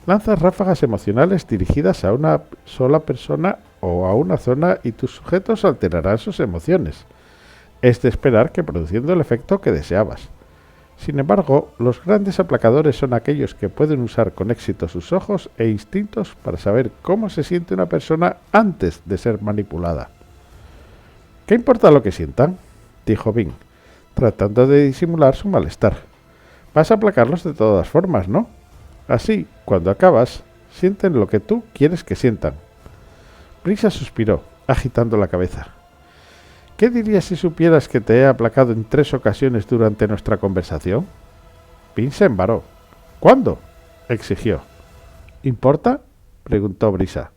Lanzas ráfagas emocionales dirigidas a una sola persona o a una zona y tus sujetos alterarán sus emociones. Es de esperar que produciendo el efecto que deseabas. Sin embargo, los grandes aplacadores son aquellos que pueden usar con éxito sus ojos e instintos para saber cómo se siente una persona antes de ser manipulada. ¿Qué importa lo que sientan?, dijo Pin, tratando de disimular su malestar. Vas a aplacarlos de todas formas, ¿no? Así, cuando acabas, sienten lo que tú quieres que sientan. Brisa suspiró, agitando la cabeza. ¿Qué dirías si supieras que te he aplacado en 3 ocasiones durante nuestra conversación? Pin se embaró. ¿Cuándo?, exigió. ¿Importa?, preguntó Brisa.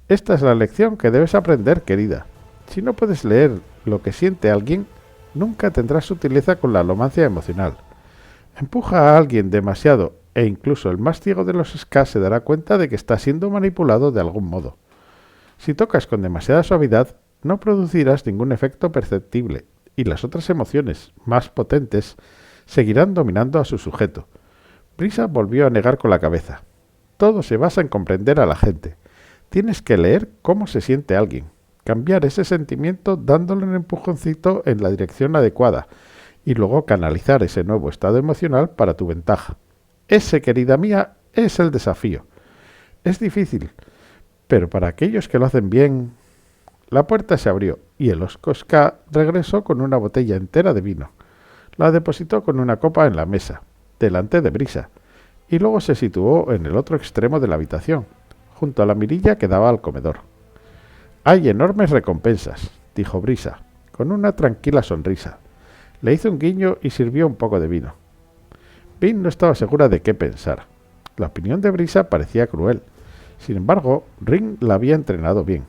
Esta es la lección que debes aprender, querida. Si no puedes leer lo que siente alguien, nunca tendrás sutileza con la alomancia emocional. Empuja a alguien demasiado e incluso el más ciego de los ska se dará cuenta de que está siendo manipulado de algún modo. Si tocas con demasiada suavidad, no producirás ningún efecto perceptible y las otras emociones, más potentes, seguirán dominando a su sujeto. Brisa volvió a negar con la cabeza. Todo se basa en comprender a la gente. Tienes que leer cómo se siente alguien, cambiar ese sentimiento dándole un empujoncito en la dirección adecuada y luego canalizar ese nuevo estado emocional para tu ventaja. Ese, querida mía, es el desafío. Es difícil, pero para aquellos que lo hacen bien... La puerta se abrió y el Oskar regresó con una botella entera de vino. La depositó con una copa en la mesa, delante de Brisa, y luego se situó en el otro extremo de la habitación, junto a la mirilla que daba al comedor. «Hay enormes recompensas», dijo Brisa, con una tranquila sonrisa. Le hizo un guiño y sirvió un poco de vino. Bean no estaba segura de qué pensar. La opinión de Brisa parecía cruel. Sin embargo, Ring la había entrenado bien.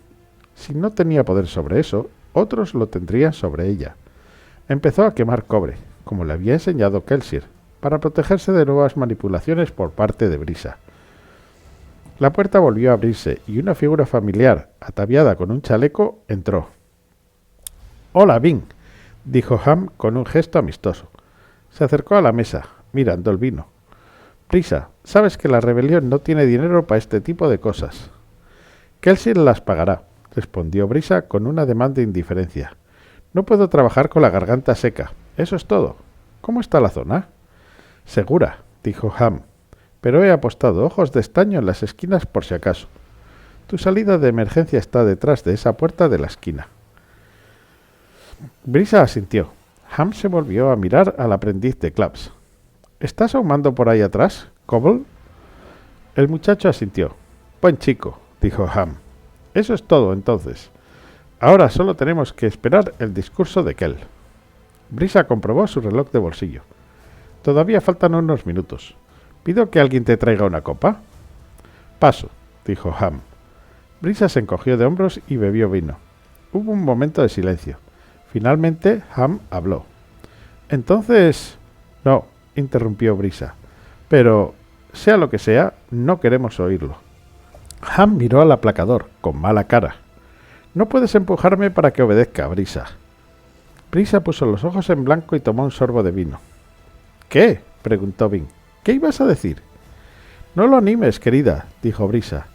Si no tenía poder sobre eso, otros lo tendrían sobre ella. Empezó a quemar cobre, como le había enseñado Kelsier, para protegerse de nuevas manipulaciones por parte de Brisa. La puerta volvió a abrirse y una figura familiar, ataviada con un chaleco, entró. «Hola, Bean», dijo Ham con un gesto amistoso. Se acercó a la mesa, mirando el vino. «Brisa, sabes que la rebelión no tiene dinero para este tipo de cosas». «Kelsier las pagará», respondió Brisa con un ademán de indiferencia. «No puedo trabajar con la garganta seca. Eso es todo. ¿Cómo está la zona?» «Segura», dijo Ham, «pero he apostado ojos de estaño en las esquinas por si acaso. Tu salida de emergencia está detrás de esa puerta de la esquina». Brisa asintió. Ham se volvió a mirar al aprendiz de Claps. «¿Estás ahumando por ahí atrás, Cobble?» El muchacho asintió. «Buen chico», dijo Ham. «Eso es todo, entonces. Ahora solo tenemos que esperar el discurso de Kell». Brisa comprobó su reloj de bolsillo. «Todavía faltan unos minutos. ¿Pido que alguien te traiga una copa?» «Paso», dijo Ham. Brisa se encogió de hombros y bebió vino. Hubo un momento de silencio. Finalmente, Ham habló. «Entonces...» «No», interrumpió Brisa. «Pero, sea lo que sea, no queremos oírlo». Ham miró al aplacador, con mala cara. «No puedes empujarme para que obedezca, Brisa». Brisa puso los ojos en blanco y tomó un sorbo de vino. «¿Qué?», preguntó Bean. «¿Qué ibas a decir?» «No lo animes, querida», dijo Brisa.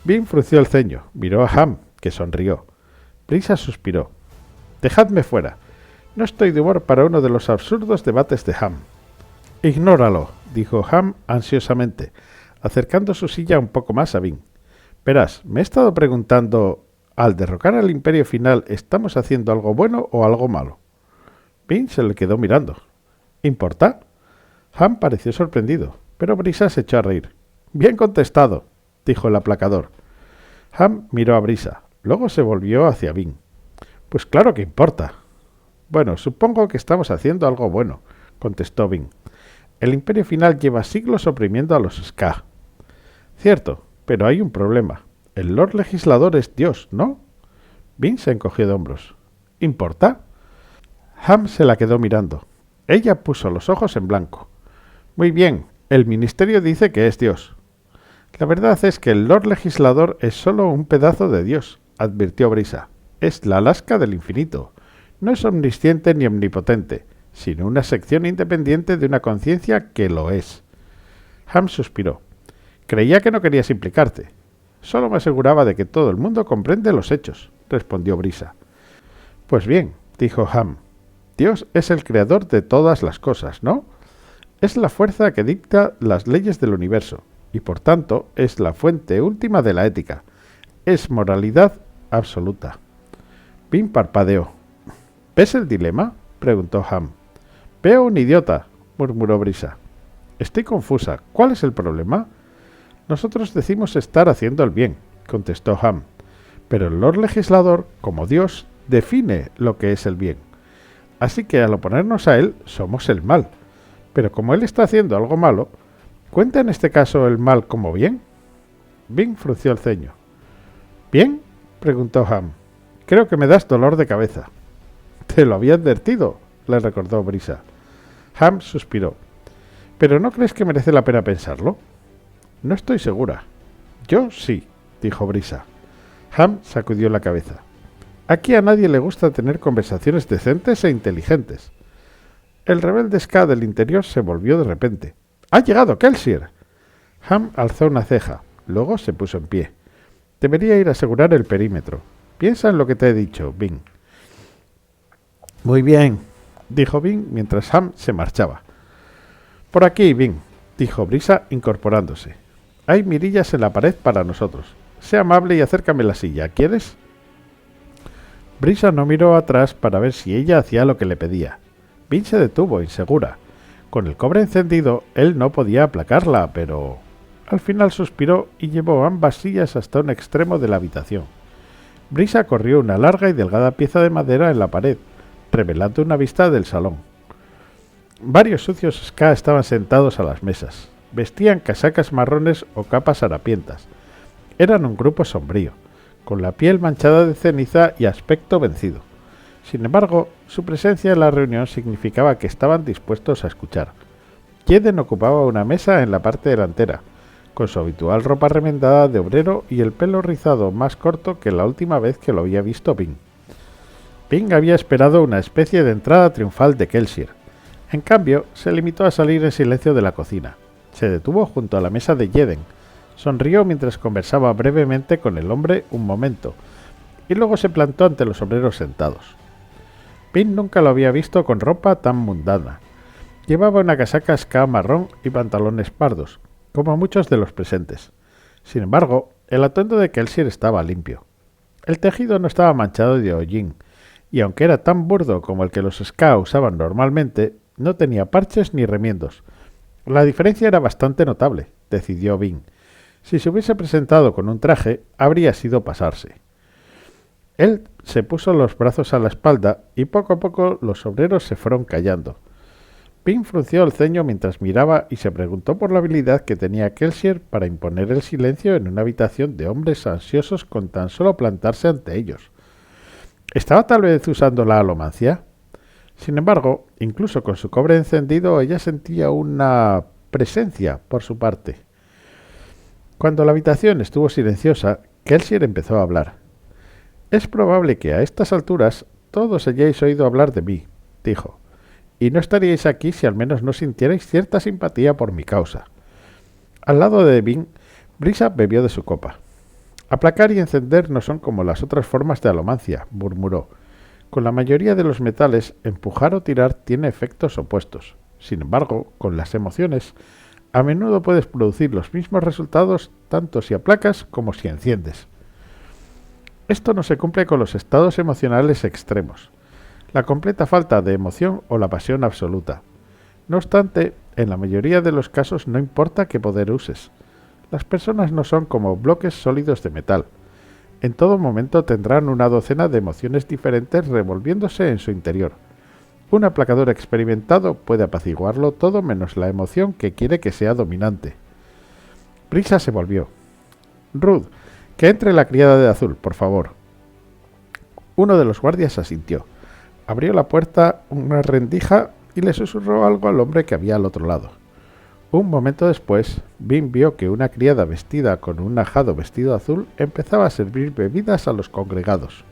Bean frunció el ceño, miró a Ham, que sonrió. Brisa suspiró. «Dejadme fuera. No estoy de humor para uno de los absurdos debates de Ham». «Ignóralo», dijo Ham ansiosamente, acercando su silla un poco más a Bean. «Verás, me he estado preguntando, ¿al derrocar al Imperio Final estamos haciendo algo bueno o algo malo?» Bean se le quedó mirando. «¿Importa?» Ham pareció sorprendido, pero Brisa se echó a reír. «Bien contestado», dijo el aplacador. Ham miró a Brisa, luego se volvió hacia Bean. «Pues claro que importa». «Bueno, supongo que estamos haciendo algo bueno», contestó Bean. «El Imperio Final lleva siglos oprimiendo a los ska». «Cierto, pero hay un problema. El Lord Legislador es Dios, ¿no?» Bean se encogió de hombros. «¿Importa?» Ham se la quedó mirando. Ella puso los ojos en blanco. «Muy bien, el Ministerio dice que es Dios». «La verdad es que el Lord Legislador es solo un pedazo de Dios», advirtió Brisa. «Es la Alaska del infinito. No es omnisciente ni omnipotente, sino una sección independiente de una conciencia que lo es». Ham suspiró. «Creía que no querías implicarte». «Solo me aseguraba de que todo el mundo comprende los hechos», respondió Brisa. «Pues bien», dijo Ham, «Dios es el creador de todas las cosas, ¿no? Es la fuerza que dicta las leyes del universo, y por tanto es la fuente última de la ética. Es moralidad absoluta». Bean parpadeó. «¿Ves el dilema?», preguntó Ham. «Veo un idiota», murmuró Brisa. «Estoy confusa. ¿Cuál es el problema?» «Nosotros decimos estar haciendo el bien», contestó Ham. «Pero el Lord Legislador, como Dios, define lo que es el bien. Así que al oponernos a él, somos el mal. Pero como él está haciendo algo malo, ¿cuenta en este caso el mal como bien?» Bean frunció el ceño. «¿Bien?», preguntó Ham. Creo que me das dolor de cabeza. Te lo había advertido, le recordó Brisa. Ham suspiró. ¿Pero no crees que merece la pena pensarlo? No estoy segura. Yo sí, dijo Brisa. Ham sacudió la cabeza. Aquí a nadie le gusta tener conversaciones decentes e inteligentes. El rebelde ska del interior se volvió de repente. ¡Ha llegado Kelsier! Ham alzó una ceja, luego se puso en pie. Debería ir a asegurar el perímetro. Piensa en lo que te he dicho, Bing. Muy bien, dijo Bing mientras Ham se marchaba. Por aquí, Bing, dijo Brisa incorporándose. Hay mirillas en la pared para nosotros. Sé amable y acércame la silla, ¿quieres? Brisa no miró atrás para ver si ella hacía lo que le pedía. Bing se detuvo, insegura. Con el cobre encendido, él no podía aplacarla, pero... Al final suspiró y llevó ambas sillas hasta un extremo de la habitación. Brisa corrió una larga y delgada pieza de madera en la pared, revelando una vista del salón. Varios sucios ska estaban sentados a las mesas. Vestían casacas marrones o capas harapientas. Eran un grupo sombrío, con la piel manchada de ceniza y aspecto vencido. Sin embargo, su presencia en la reunión significaba que estaban dispuestos a escuchar. Jeden ocupaba una mesa en la parte delantera, con su habitual ropa remendada de obrero y el pelo rizado más corto que la última vez que lo había visto Bing. Bing había esperado una especie de entrada triunfal de Kelsier. En cambio, se limitó a salir en silencio de la cocina. Se detuvo junto a la mesa de Jeden, sonrió mientras conversaba brevemente con el hombre un momento, y luego se plantó ante los obreros sentados. Bing nunca lo había visto con ropa tan mundana. Llevaba una casaca ska marrón y pantalones pardos, como muchos de los presentes. Sin embargo, el atuendo de Kelsier estaba limpio. El tejido no estaba manchado de hollín, y aunque era tan burdo como el que los ska usaban normalmente, no tenía parches ni remiendos. La diferencia era bastante notable, decidió Bing. Si se hubiese presentado con un traje, habría sido pasarse. Él se puso los brazos a la espalda y poco a poco los obreros se fueron callando. Bing frunció el ceño mientras miraba y se preguntó por la habilidad que tenía Kelsier para imponer el silencio en una habitación de hombres ansiosos con tan solo plantarse ante ellos. ¿Estaba tal vez usando la alomancia? Sin embargo, incluso con su cobre encendido, ella sentía una presencia por su parte. Cuando la habitación estuvo silenciosa, Kelsier empezó a hablar. «Es probable que a estas alturas todos hayáis oído hablar de mí», dijo, «y no estaríais aquí si al menos no sintierais cierta simpatía por mi causa». Al lado de Bing, Brisa bebió de su copa. «Aplacar y encender no son como las otras formas de alomancia», murmuró. «Con la mayoría de los metales, empujar o tirar tiene efectos opuestos. Sin embargo, con las emociones, a menudo puedes producir los mismos resultados tanto si aplacas como si enciendes. Esto no se cumple con los estados emocionales extremos, la completa falta de emoción o la pasión absoluta. No obstante, en la mayoría de los casos no importa qué poder uses. Las personas no son como bloques sólidos de metal. En todo momento tendrán una docena de emociones diferentes revolviéndose en su interior. Un aplacador experimentado puede apaciguarlo todo menos la emoción que quiere que sea dominante». Brisa se volvió. «Ruth, que entre la criada de azul, por favor». Uno de los guardias asintió. Abrió la puerta una rendija y le susurró algo al hombre que había al otro lado. Un momento después, Bing vio que una criada vestida con un ajado vestido azul empezaba a servir bebidas a los congregados.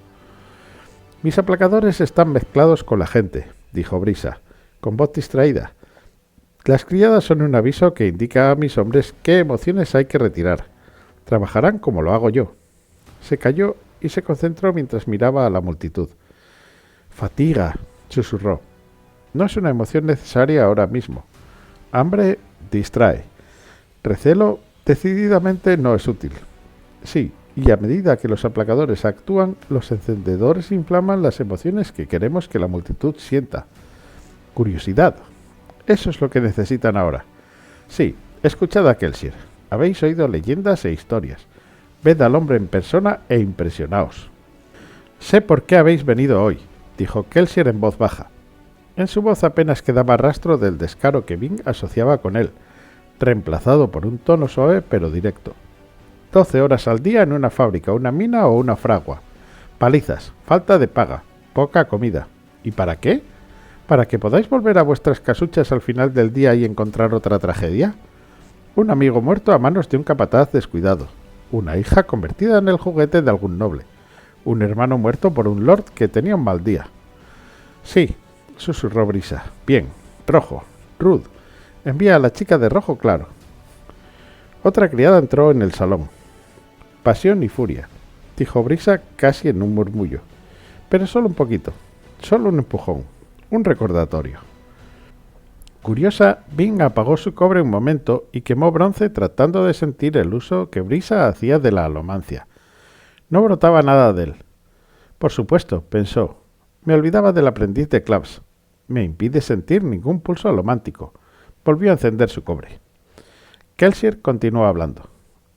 «Mis aplacadores están mezclados con la gente», dijo Brisa, con voz distraída. «Las criadas son un aviso que indica a mis hombres qué emociones hay que retirar. Trabajarán como lo hago yo». Se calló y se concentró mientras miraba a la multitud. «Fatiga», susurró. «No es una emoción necesaria ahora mismo. Hambre distrae. Recelo decididamente no es útil. Sí, y a medida que los aplacadores actúan, los encendedores inflaman las emociones que queremos que la multitud sienta. Curiosidad. Eso es lo que necesitan ahora. Sí, escuchad a Kelsier. Habéis oído leyendas e historias. Ved al hombre en persona e impresionaos». «Sé por qué habéis venido hoy», dijo Kelsier en voz baja. En su voz apenas quedaba rastro del descaro que Bing asociaba con él, reemplazado por un tono suave pero directo. 12 horas al día en una fábrica, una mina o una fragua. Palizas, falta de paga, poca comida. ¿Y para qué? ¿Para que podáis volver a vuestras casuchas al final del día y encontrar otra tragedia? Un amigo muerto a manos de un capataz descuidado. Una hija convertida en el juguete de algún noble. Un hermano muerto por un lord que tenía un mal día. Sí, susurró Brisa. Bien, rojo. Ruth, envía a la chica de rojo claro. Otra criada entró en el salón. Pasión y furia, dijo Brisa casi en un murmullo. Pero solo un poquito, solo un empujón, un recordatorio. Curiosa, Bing apagó su cobre un momento y quemó bronce tratando de sentir el uso que Brisa hacía de la alomancia. No brotaba nada de él. Por supuesto, pensó, me olvidaba del aprendiz de Claves. Me impide sentir ningún pulso alomántico. Volvió a encender su cobre. Kelsier continuó hablando.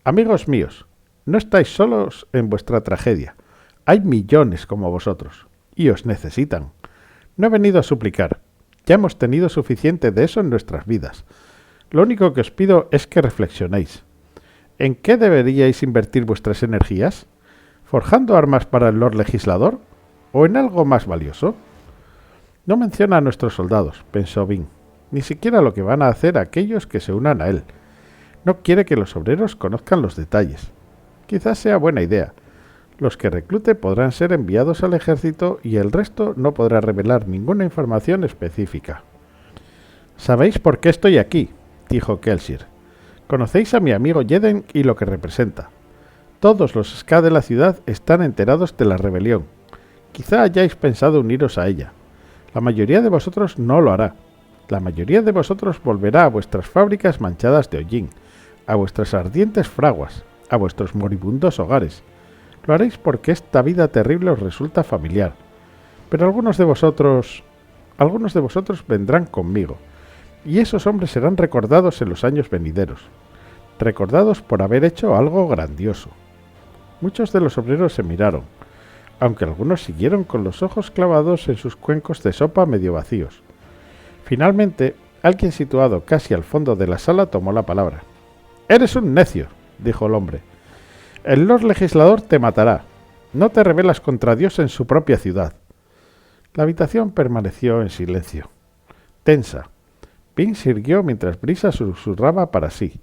Amigos míos, no estáis solos en vuestra tragedia. Hay millones como vosotros, y os necesitan. No he venido a suplicar. Ya hemos tenido suficiente de eso en nuestras vidas. Lo único que os pido es que reflexionéis. ¿En qué deberíais invertir vuestras energías? ¿Forjando armas para el Lord Legislador? ¿O en algo más valioso? No menciona a nuestros soldados, pensó Bing, ni siquiera lo que van a hacer aquellos que se unan a él. No quiere que los obreros conozcan los detalles. Quizás sea buena idea. Los que reclute podrán ser enviados al ejército y el resto no podrá revelar ninguna información específica. «¿Sabéis por qué estoy aquí?», dijo Kelsier. «Conocéis a mi amigo Jeden y lo que representa. Todos los ska de la ciudad están enterados de la rebelión. Quizá hayáis pensado uniros a ella. La mayoría de vosotros no lo hará. La mayoría de vosotros volverá a vuestras fábricas manchadas de hollín, a vuestras ardientes fraguas, a vuestros moribundos hogares. Lo haréis porque esta vida terrible os resulta familiar. Pero algunos de vosotros vendrán conmigo, y esos hombres serán recordados en los años venideros, recordados por haber hecho algo grandioso». Muchos de los obreros se miraron, aunque algunos siguieron con los ojos clavados en sus cuencos de sopa medio vacíos. Finalmente, alguien situado casi al fondo de la sala tomó la palabra. «Eres un necio», dijo el hombre. «El Lord Legislador te matará. No te rebelas contra Dios en su propia ciudad». La habitación permaneció en silencio, tensa. Bing sirvió mientras Brisa susurraba para sí.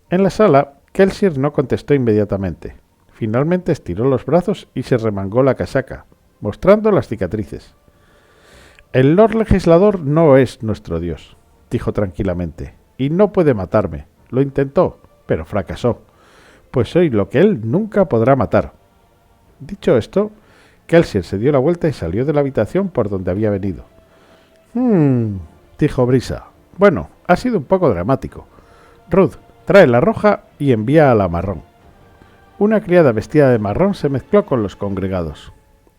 En la sala, Kelsier no contestó inmediatamente. Finalmente estiró los brazos y se remangó la casaca, mostrando las cicatrices. «El Lord Legislador no es nuestro Dios», dijo tranquilamente, «y no puede matarme. Lo intentó, pero fracasó, pues soy lo que él nunca podrá matar». Dicho esto, Kelsier se dio la vuelta y salió de la habitación por donde había venido. Dijo Brisa. «Bueno, ha sido un poco dramático. Ruth, trae la roja y envía a la marrón». Una criada vestida de marrón se mezcló con los congregados.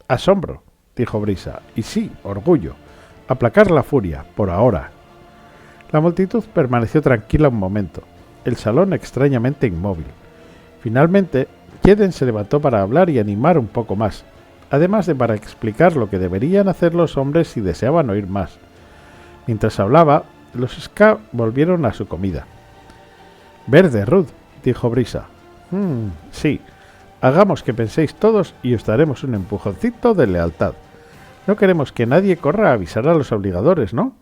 «Asombro», dijo Brisa, «y sí, orgullo. Aplacar la furia, por ahora». La multitud permaneció tranquila un momento, el salón extrañamente inmóvil. Finalmente, Jeden se levantó para hablar y animar un poco más, además de para explicar lo que deberían hacer los hombres si deseaban oír más. Mientras hablaba, los ska volvieron a su comida. «Verde, Ruth», dijo Brisa. Sí, hagamos que penséis todos y os daremos un empujoncito de lealtad. No queremos que nadie corra a avisar a los obligadores, ¿no?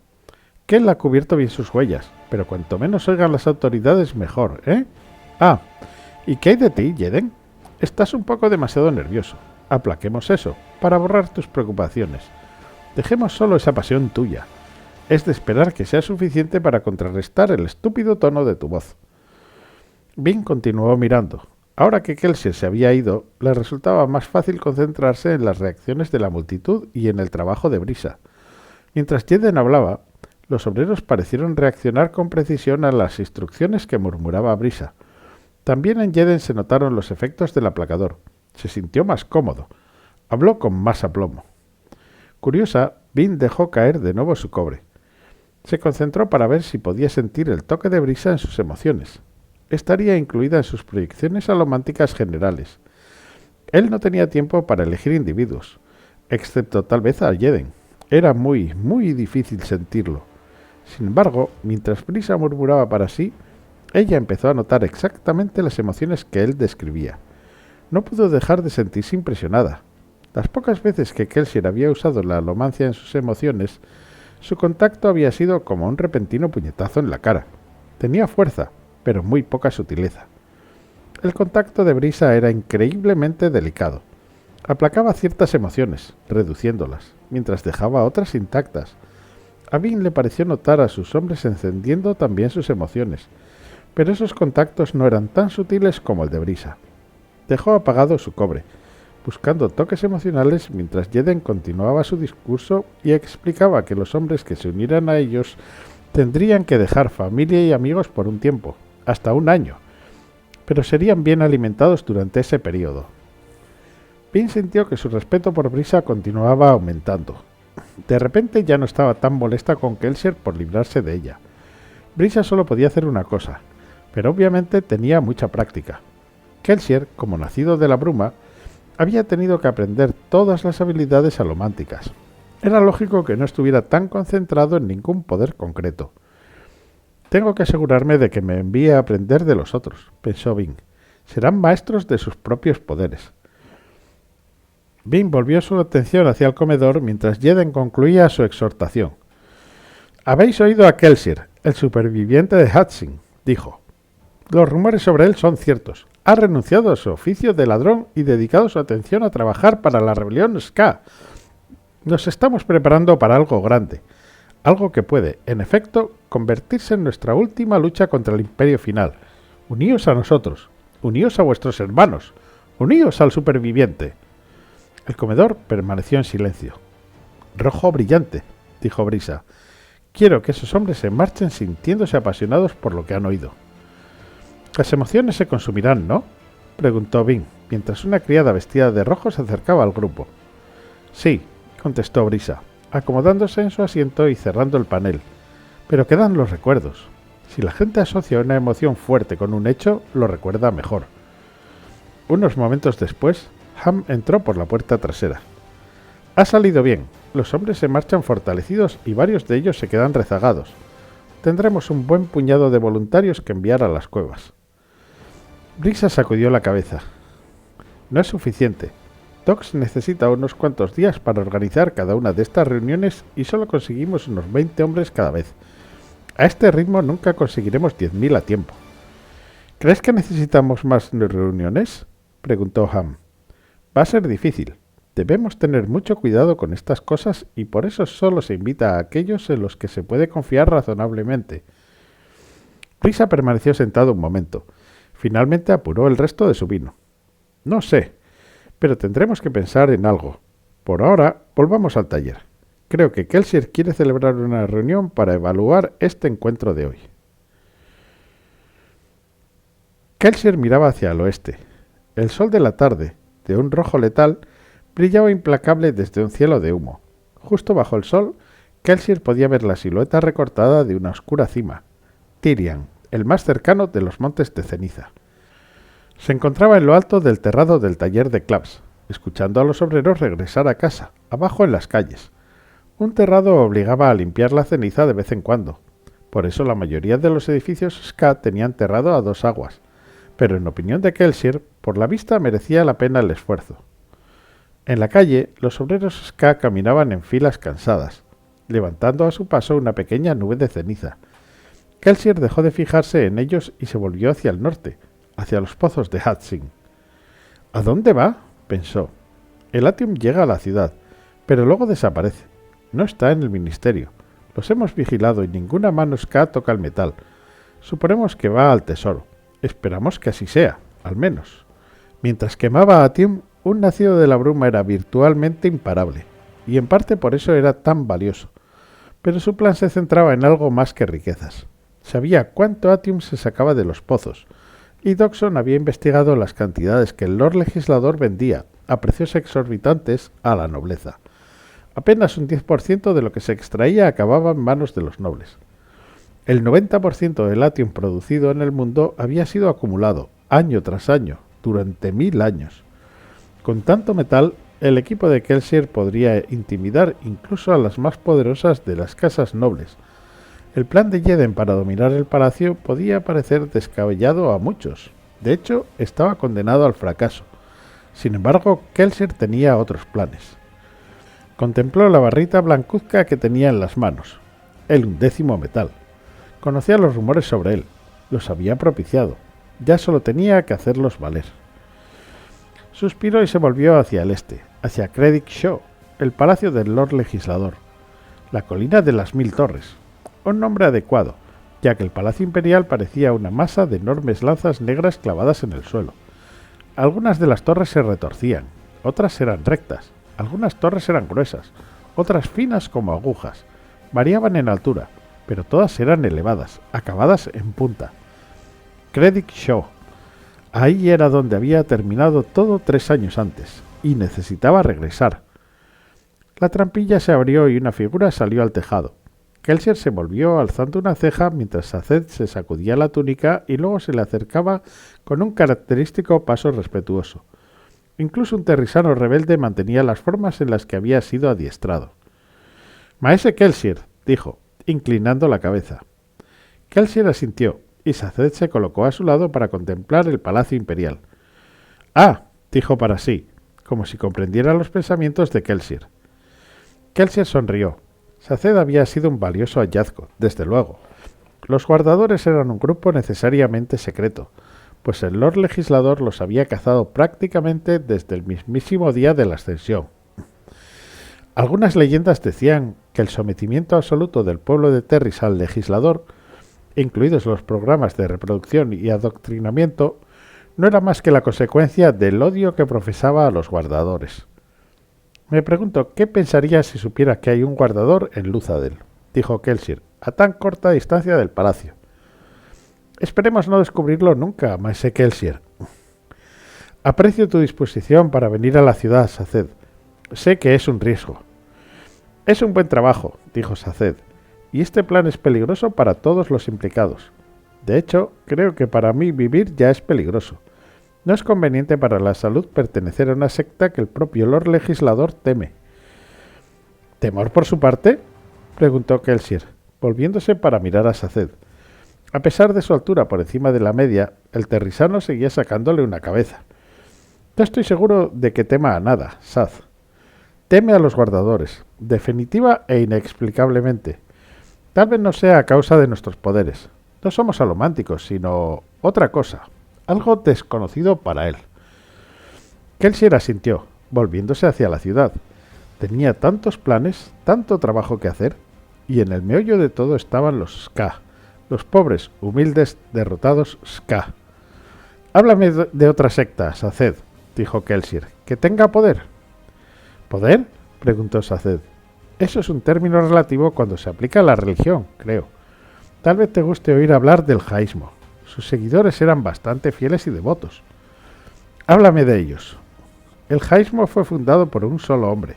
Kel ha cubierto bien sus huellas, pero cuanto menos oigan las autoridades, mejor, ¿eh? Ah, ¿y qué hay de ti, Jeden? Estás un poco demasiado nervioso. Aplaquemos eso, para borrar tus preocupaciones. Dejemos solo esa pasión tuya. Es de esperar que sea suficiente para contrarrestar el estúpido tono de tu voz». Bing continuó mirando. Ahora que Kelsier se había ido, le resultaba más fácil concentrarse en las reacciones de la multitud y en el trabajo de Brisa. Mientras Jeden hablaba, los obreros parecieron reaccionar con precisión a las instrucciones que murmuraba Brisa. También en Jeden se notaron los efectos del aplacador. Se sintió más cómodo. Habló con más aplomo. Curiosa, Bing dejó caer de nuevo su cobre. Se concentró para ver si podía sentir el toque de Brisa en sus emociones. Estaría incluida en sus proyecciones alománticas generales. Él no tenía tiempo para elegir individuos, excepto tal vez a Jeden. Era muy, muy difícil sentirlo. Sin embargo, mientras Brisa murmuraba para sí, ella empezó a notar exactamente las emociones que él describía. No pudo dejar de sentirse impresionada. Las pocas veces que Kelsier había usado la alomancia en sus emociones, su contacto había sido como un repentino puñetazo en la cara. Tenía fuerza, pero muy poca sutileza. El contacto de Brisa era increíblemente delicado. Aplacaba ciertas emociones, reduciéndolas, mientras dejaba otras intactas. A Vin le pareció notar a sus hombres encendiendo también sus emociones, pero esos contactos no eran tan sutiles como el de Brisa. Dejó apagado su cobre, buscando toques emocionales mientras Jeden continuaba su discurso y explicaba que los hombres que se unieran a ellos tendrían que dejar familia y amigos por un tiempo, hasta un año, pero serían bien alimentados durante ese periodo. Vin sintió que su respeto por Brisa continuaba aumentando. De repente ya no estaba tan molesta con Kelsier por librarse de ella. Brisa solo podía hacer una cosa, pero obviamente tenía mucha práctica. Kelsier, como nacido de la bruma, había tenido que aprender todas las habilidades alománticas. Era lógico que no estuviera tan concentrado en ningún poder concreto. Tengo que asegurarme de que me envíe a aprender de los otros, pensó Vin. Serán maestros de sus propios poderes. Vin volvió su atención hacia el comedor mientras Jeden concluía su exhortación. «Habéis oído a Kelsier, el superviviente de Hudson», dijo. «Los rumores sobre él son ciertos. Ha renunciado a su oficio de ladrón y dedicado su atención a trabajar para la rebelión Ska. Nos estamos preparando para algo grande, algo que puede, en efecto, convertirse en nuestra última lucha contra el Imperio final. Uníos a nosotros, uníos a vuestros hermanos, uníos al superviviente». El comedor permaneció en silencio. «Rojo brillante», dijo Brisa. «Quiero que esos hombres se marchen sintiéndose apasionados por lo que han oído». «Las emociones se consumirán, ¿no?», preguntó Vin, mientras una criada vestida de rojo se acercaba al grupo. «Sí», contestó Brisa, acomodándose en su asiento y cerrando el panel. «Pero quedan los recuerdos. Si la gente asocia una emoción fuerte con un hecho, lo recuerda mejor». Unos momentos después, Ham entró por la puerta trasera. «Ha salido bien. Los hombres se marchan fortalecidos y varios de ellos se quedan rezagados. Tendremos un buen puñado de voluntarios que enviar a las cuevas». Brisa sacudió la cabeza. «No es suficiente. Dox necesita unos cuantos días para organizar cada una de estas reuniones y solo conseguimos unos 20 hombres cada vez. A este ritmo nunca conseguiremos 10.000 a tiempo». «¿Crees que necesitamos más reuniones?», preguntó Ham. «Va a ser difícil. Debemos tener mucho cuidado con estas cosas y por eso solo se invita a aquellos en los que se puede confiar razonablemente». Brisa permaneció sentado un momento. Finalmente apuró el resto de su vino. «No sé, pero tendremos que pensar en algo. Por ahora, volvamos al taller. Creo que Kelsier quiere celebrar una reunión para evaluar este encuentro de hoy». Kelsier miraba hacia el oeste. El sol de la tarde, de un rojo letal, brillaba implacable desde un cielo de humo. Justo bajo el sol, Kelsier podía ver la silueta recortada de una oscura cima, Tirian, el más cercano de los montes de ceniza. Se encontraba en lo alto del terrado del taller de Claps, escuchando a los obreros regresar a casa, abajo en las calles. Un terrado obligaba a limpiar la ceniza de vez en cuando. Por eso la mayoría de los edificios Ska tenían terrado a dos aguas, pero en opinión de Kelsier, por la vista merecía la pena el esfuerzo. En la calle, los obreros Ska caminaban en filas cansadas, levantando a su paso una pequeña nube de ceniza. Kelsier dejó de fijarse en ellos y se volvió hacia el norte, hacia los pozos de Hudson. «¿A dónde va?», pensó. «El Atium llega a la ciudad, pero luego desaparece. No está en el ministerio. Los hemos vigilado y ninguna mano Ska toca el metal. Suponemos que va al tesoro. Esperamos que así sea, al menos». Mientras quemaba Atium, un nacido de la bruma era virtualmente imparable, y en parte por eso era tan valioso. Pero su plan se centraba en algo más que riquezas. Sabía cuánto Atium se sacaba de los pozos, y Dockson había investigado las cantidades que el Lord Legislador vendía, a precios exorbitantes, a la nobleza. Apenas un 10% de lo que se extraía acababa en manos de los nobles. El 90% del Atium producido en el mundo había sido acumulado, año tras año, durante 1000 años. Con tanto metal, el equipo de Kelsier podría intimidar incluso a las más poderosas de las casas nobles. El plan de Jeden para dominar el palacio podía parecer descabellado a muchos. De hecho, estaba condenado al fracaso. Sin embargo, Kelsier tenía otros planes. Contempló la barrita blancuzca que tenía en las manos, el 11º metal. Conocía los rumores sobre él, los había propiciado, ya solo tenía que hacerlos valer. Suspiró y se volvió hacia el este, hacia Credit Shaw, el palacio del Lord Legislador, la colina de las 1000 torres, un nombre adecuado, ya que el palacio imperial parecía una masa de enormes lanzas negras clavadas en el suelo. Algunas de las torres se retorcían, otras eran rectas, algunas torres eran gruesas, otras finas como agujas, variaban en altura, pero todas eran elevadas, acabadas en punta. Credit Shaw. Ahí era donde había terminado todo 3 años antes, y necesitaba regresar. La trampilla se abrió y una figura salió al tejado. Kelsier se volvió alzando una ceja mientras Saced se sacudía la túnica y luego se le acercaba con un característico paso respetuoso. Incluso un terrisano rebelde mantenía las formas en las que había sido adiestrado. «Maese Kelsier», dijo, inclinando la cabeza. Kelsier asintió, y Saced se colocó a su lado para contemplar el palacio imperial. «Ah», dijo para sí, como si comprendiera los pensamientos de Kelsier. Kelsier sonrió. Saced había sido un valioso hallazgo, desde luego. Los guardadores eran un grupo necesariamente secreto, pues el Lord Legislador los había cazado prácticamente desde el mismísimo día de la ascensión. Algunas leyendas decían que el sometimiento absoluto del pueblo de Terris al Legislador, incluidos los programas de reproducción y adoctrinamiento, no era más que la consecuencia del odio que profesaba a los guardadores. «Me pregunto qué pensaría si supiera que hay un guardador en Luzadel», dijo Kelsier, a tan corta distancia del palacio. «Esperemos no descubrirlo nunca, maese Kelsier». «Aprecio tu disposición para venir a la ciudad, Saced. Sé que es un riesgo». «Es un buen trabajo», dijo Saced, «y este plan es peligroso para todos los implicados. De hecho, creo que para mí vivir ya es peligroso. No es conveniente para la salud pertenecer a una secta que el propio Lord Legislador teme». «¿Temor por su parte?», preguntó Kelsier, volviéndose para mirar a Saced. A pesar de su altura por encima de la media, el terrisano seguía sacándole una cabeza. «No estoy seguro de que tema a nada, Saz. Teme a los guardadores, definitiva e inexplicablemente. Tal vez no sea a causa de nuestros poderes. No somos alománticos, sino otra cosa, algo desconocido para él». Kelsier asintió, volviéndose hacia la ciudad. Tenía tantos planes, tanto trabajo que hacer, y en el meollo de todo estaban los Ska, los pobres, humildes, derrotados Ska. «Háblame de otra secta, Saced», dijo Kelsier, «que tenga poder». «¿Poder?», preguntó Saced. «Eso es un término relativo cuando se aplica a la religión, creo. Tal vez te guste oír hablar del jaísmo. Sus seguidores eran bastante fieles y devotos». «Háblame de ellos». «El jaísmo fue fundado por un solo hombre.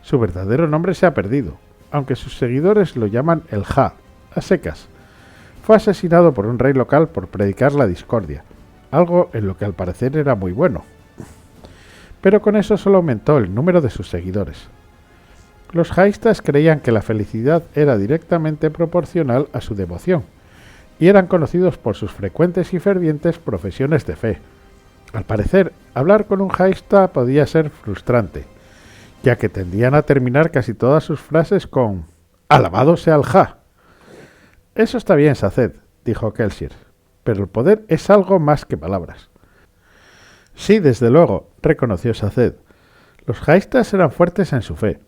Su verdadero nombre se ha perdido, aunque sus seguidores lo llaman el Ja, a secas. Fue asesinado por un rey local por predicar la discordia, algo en lo que al parecer era muy bueno. Pero con eso solo aumentó el número de sus seguidores. Los jaístas creían que la felicidad era directamente proporcional a su devoción, y eran conocidos por sus frecuentes y fervientes profesiones de fe. Al parecer, hablar con un jaísta podía ser frustrante, ya que tendían a terminar casi todas sus frases con «¡Alabado sea el Ja!». «Eso está bien, Saced», dijo Kelsier, «pero el poder es algo más que palabras». «Sí, desde luego», reconoció Saced. «Los jaístas eran fuertes en su fe.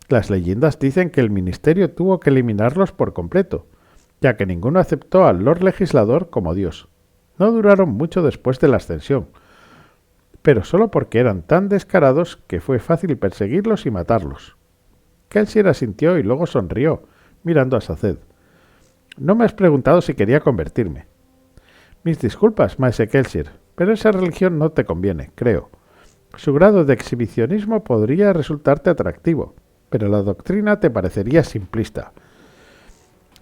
Las leyendas dicen que el ministerio tuvo que eliminarlos por completo, ya que ninguno aceptó al Lord Legislador como Dios. No duraron mucho después de la ascensión, pero solo porque eran tan descarados que fue fácil perseguirlos y matarlos». Kelsier asintió y luego sonrió, mirando a Saced. «No me has preguntado si quería convertirme». «Mis disculpas, maese Kelsier, pero esa religión no te conviene, creo. Su grado de exhibicionismo podría resultarte atractivo, pero la doctrina te parecería simplista».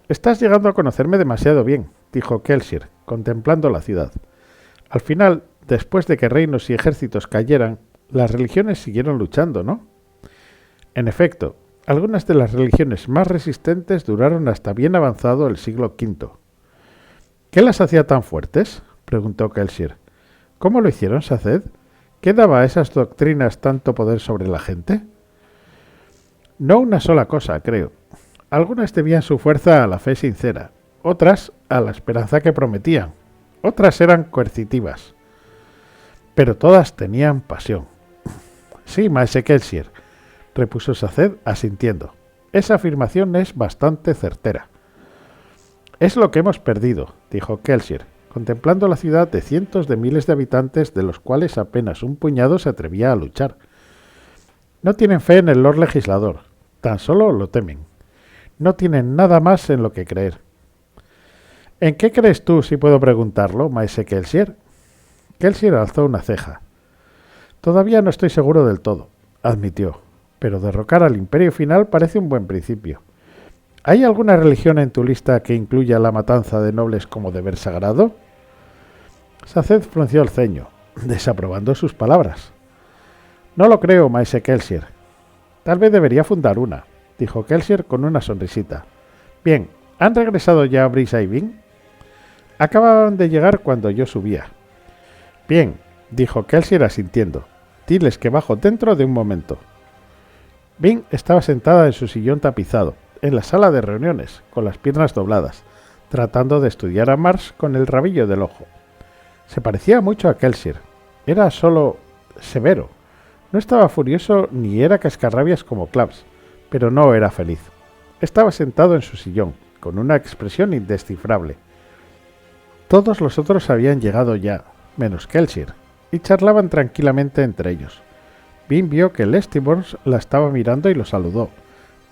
«Estás llegando a conocerme demasiado bien», dijo Kelsier, contemplando la ciudad. «Al final, después de que reinos y ejércitos cayeran, las religiones siguieron luchando, ¿no?». «En efecto, algunas de las religiones más resistentes duraron hasta bien avanzado el siglo V». «¿Qué las hacía tan fuertes?», preguntó Kelsier. «¿Cómo lo hicieron, Saced? ¿Qué daba a esas doctrinas tanto poder sobre la gente? No una sola cosa, creo. Algunas debían su fuerza a la fe sincera, otras a la esperanza que prometían, otras eran coercitivas. Pero todas tenían pasión. Sí, maese Kelsier, repuso Saced asintiendo. Esa afirmación es bastante certera. Es lo que hemos perdido, dijo Kelsier, contemplando la ciudad de cientos de miles de habitantes de los cuales apenas un puñado se atrevía a luchar. No tienen fe en el Lord Legislador, tan solo lo temen. No tienen nada más en lo que creer. ¿En qué crees tú, si puedo preguntarlo, maese Kelsier? Kelsier alzó una ceja. Todavía no estoy seguro del todo, admitió, pero derrocar al Imperio Final parece un buen principio. ¿Hay alguna religión en tu lista que incluya la matanza de nobles como deber sagrado? Saced frunció el ceño, desaprobando sus palabras. No lo creo, maese Kelsier. Tal vez debería fundar una, dijo Kelsier con una sonrisita. Bien, ¿han regresado ya Brisa y Bing? Acababan de llegar cuando yo subía. Bien, dijo Kelsier asintiendo. Diles que bajo dentro de un momento. Bing estaba sentada en su sillón tapizado, en la sala de reuniones, con las piernas dobladas, tratando de estudiar a Mars con el rabillo del ojo. Se parecía mucho a Kelsier. Era solo severo. No estaba furioso ni era cascarrabias como Claps, pero no era feliz. Estaba sentado en su sillón, con una expresión indescifrable. Todos los otros habían llegado ya, menos Kelsier, y charlaban tranquilamente entre ellos. Bing vio que Lestiborns la estaba mirando y lo saludó.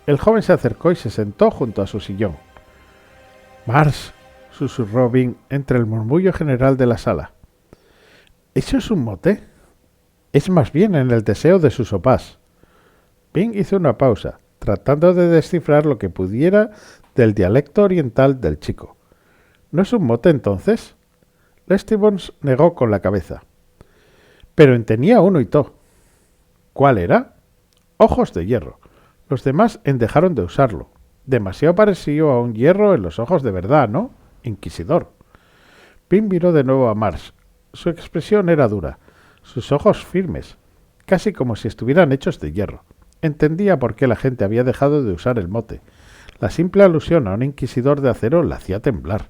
El joven se acercó y se sentó junto a su sillón. «Mars», susurró Bing entre el murmullo general de la sala. «¿Eso es un mote?» «Es más bien en el deseo de sus sopás». Bing hizo una pausa, tratando de descifrar lo que pudiera del dialecto oriental del chico. «¿No es un mote entonces?» Lestiborns negó con la cabeza. «Pero tenía uno y todo». «¿Cuál era?» «Ojos de hierro. Los demás dejaron de usarlo. Demasiado parecido a un hierro en los ojos de verdad, ¿no? Inquisidor». Bing miró de nuevo a Mars. Su expresión era dura, sus ojos firmes, casi como si estuvieran hechos de hierro. Entendía por qué la gente había dejado de usar el mote. La simple alusión a un inquisidor de acero la hacía temblar.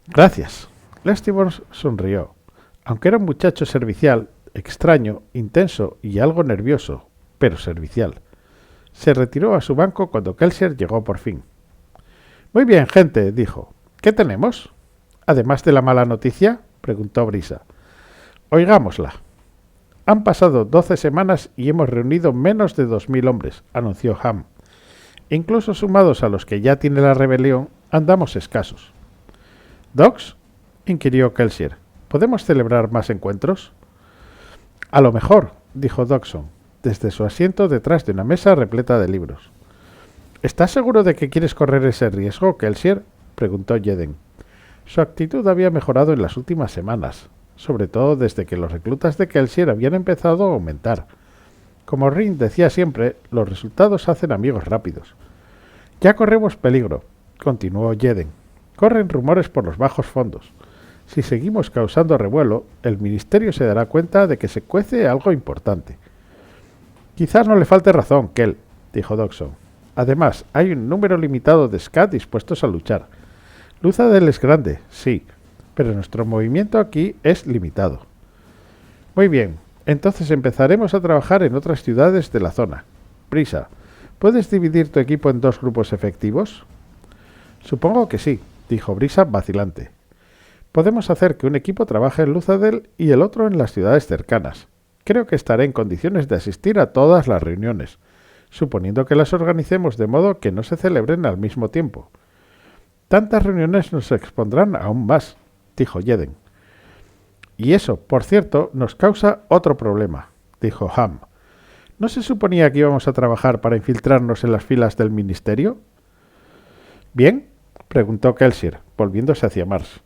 «Gracias». Lestiborns sonrió. Aunque era un muchacho servicial, extraño, intenso y algo nervioso, pero servicial. Se retiró a su banco cuando Kelsier llegó por fin. «Muy bien, gente», dijo. «¿Qué tenemos?» «Además de la mala noticia», preguntó Brisa. «Oigámosla». «Han pasado 12 semanas y hemos reunido menos de 2000 hombres», anunció Ham. «Incluso sumados a los que ya tiene la rebelión, andamos escasos». «¿Docs?», inquirió Kelsier. «¿Podemos celebrar más encuentros?» «A lo mejor», dijo Dodgson, desde su asiento detrás de una mesa repleta de libros. «¿Estás seguro de que quieres correr ese riesgo, Kelsier?», preguntó Jeden. Su actitud había mejorado en las últimas semanas, sobre todo desde que los reclutas de Kelsier habían empezado a aumentar. Como Rin decía siempre, los resultados hacen amigos rápidos. «Ya corremos peligro», continuó Jeden. «Corren rumores por los bajos fondos. Si seguimos causando revuelo, el ministerio se dará cuenta de que se cuece algo importante». «Quizás no le falte razón, Kel», dijo Dodgson. «Además, hay un número limitado de SCAT dispuestos a luchar. Luzadel es grande, sí, pero nuestro movimiento aquí es limitado». «Muy bien, entonces empezaremos a trabajar en otras ciudades de la zona. Brisa, ¿puedes dividir tu equipo en 2 grupos efectivos?» «Supongo que sí», dijo Brisa vacilante. «Podemos hacer que un equipo trabaje en Luzadel y el otro en las ciudades cercanas. Creo que estaré en condiciones de asistir a todas las reuniones, suponiendo que las organicemos de modo que no se celebren al mismo tiempo. Tantas reuniones nos expondrán aún más», dijo Jeden. «Y eso, por cierto, nos causa otro problema», dijo Ham. «¿No se suponía que íbamos a trabajar para infiltrarnos en las filas del ministerio?» «¿Bien?», preguntó Kelsier, volviéndose hacia Mars.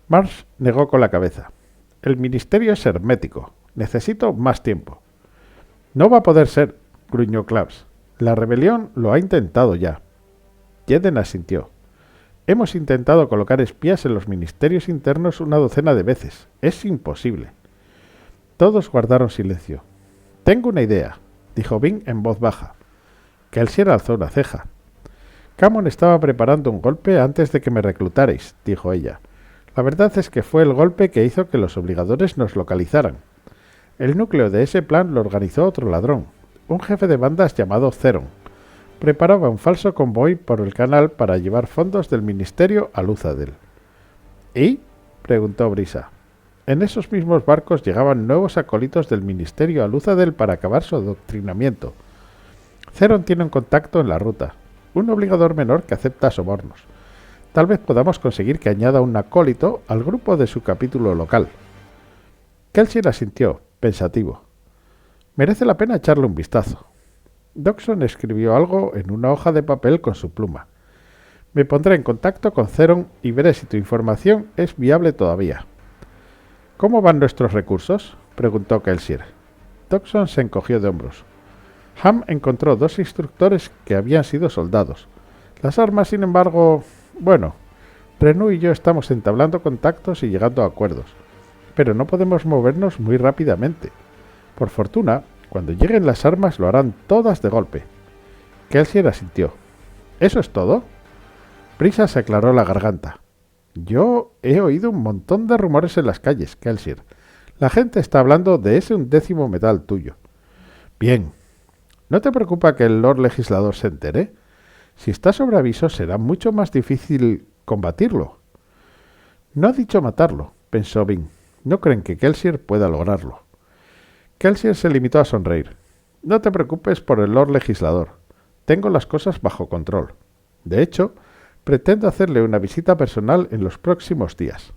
Mars negó con la cabeza. «El ministerio es hermético. Necesito más tiempo». «No va a poder ser», gruñó Claps. «La rebelión lo ha intentado ya». Jeden asintió. «Hemos intentado colocar espías en los ministerios internos una docena de veces. Es imposible». Todos guardaron silencio. «Tengo una idea», dijo Bing en voz baja. Kelsier alzó una ceja. «Camon estaba preparando un golpe antes de que me reclutarais», dijo ella. «La verdad es que fue el golpe que hizo que los obligadores nos localizaran. El núcleo de ese plan lo organizó otro ladrón, un jefe de bandas llamado Zeron. Preparaba un falso convoy por el canal para llevar fondos del ministerio a Luzadel». «¿Y?», preguntó Brisa. «En esos mismos barcos llegaban nuevos acólitos del ministerio a Luzadel para acabar su adoctrinamiento. Zeron tiene un contacto en la ruta, un obligador menor que acepta sobornos. Tal vez podamos conseguir que añada un acólito al grupo de su capítulo local». Kelsier asintió, pensativo. «Merece la pena echarle un vistazo». Dodgson escribió algo en una hoja de papel con su pluma. «Me pondré en contacto con Zeron y veré si tu información es viable todavía». «¿Cómo van nuestros recursos?», preguntó Kelsier. Dodgson se encogió de hombros. «Ham encontró 2 instructores que habían sido soldados. Las armas, sin embargo... Bueno, Renu y yo estamos entablando contactos y llegando a acuerdos, pero no podemos movernos muy rápidamente. Por fortuna, cuando lleguen las armas lo harán todas de golpe». Kelsier asintió. «¿Eso es todo?». Brisa se aclaró la garganta. «Yo he oído un montón de rumores en las calles, Kelsier. La gente está hablando de ese 11º metal tuyo». «Bien. ¿No te preocupa que el Lord Legislador se entere? Si está sobre aviso será mucho más difícil combatirlo». «No ha dicho matarlo», pensó Bing. «No creen que Kelsier pueda lograrlo». Kelsier se limitó a sonreír. «No te preocupes por el Lord Legislador. Tengo las cosas bajo control. De hecho, pretendo hacerle una visita personal en los próximos días».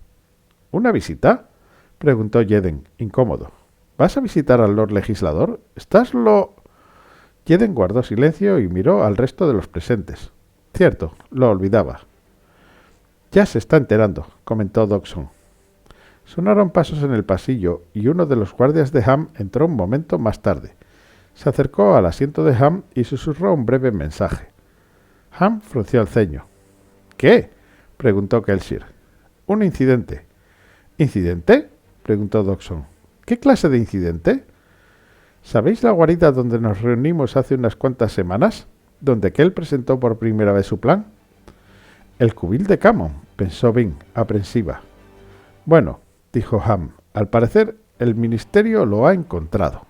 «¿Una visita?», preguntó Jeden, incómodo. «¿Vas a visitar al Lord Legislador? ¿Estás lo...?» Jeden guardó silencio y miró al resto de los presentes. «Cierto, lo olvidaba». «Ya se está enterando», comentó Dodgson. Sonaron pasos en el pasillo y uno de los guardias de Ham entró un momento más tarde. Se acercó al asiento de Ham y susurró un breve mensaje. Ham frunció el ceño. «¿Qué?», preguntó Kelsier. «Un incidente». «¿Incidente?», preguntó Dodgson. «¿Qué clase de incidente?». «¿Sabéis la guarida donde nos reunimos hace unas cuantas semanas? ¿Donde Kel presentó por primera vez su plan?». «El cubil de Camon», pensó Bing, aprensiva. «Bueno», dijo Ham, «al parecer el ministerio lo ha encontrado».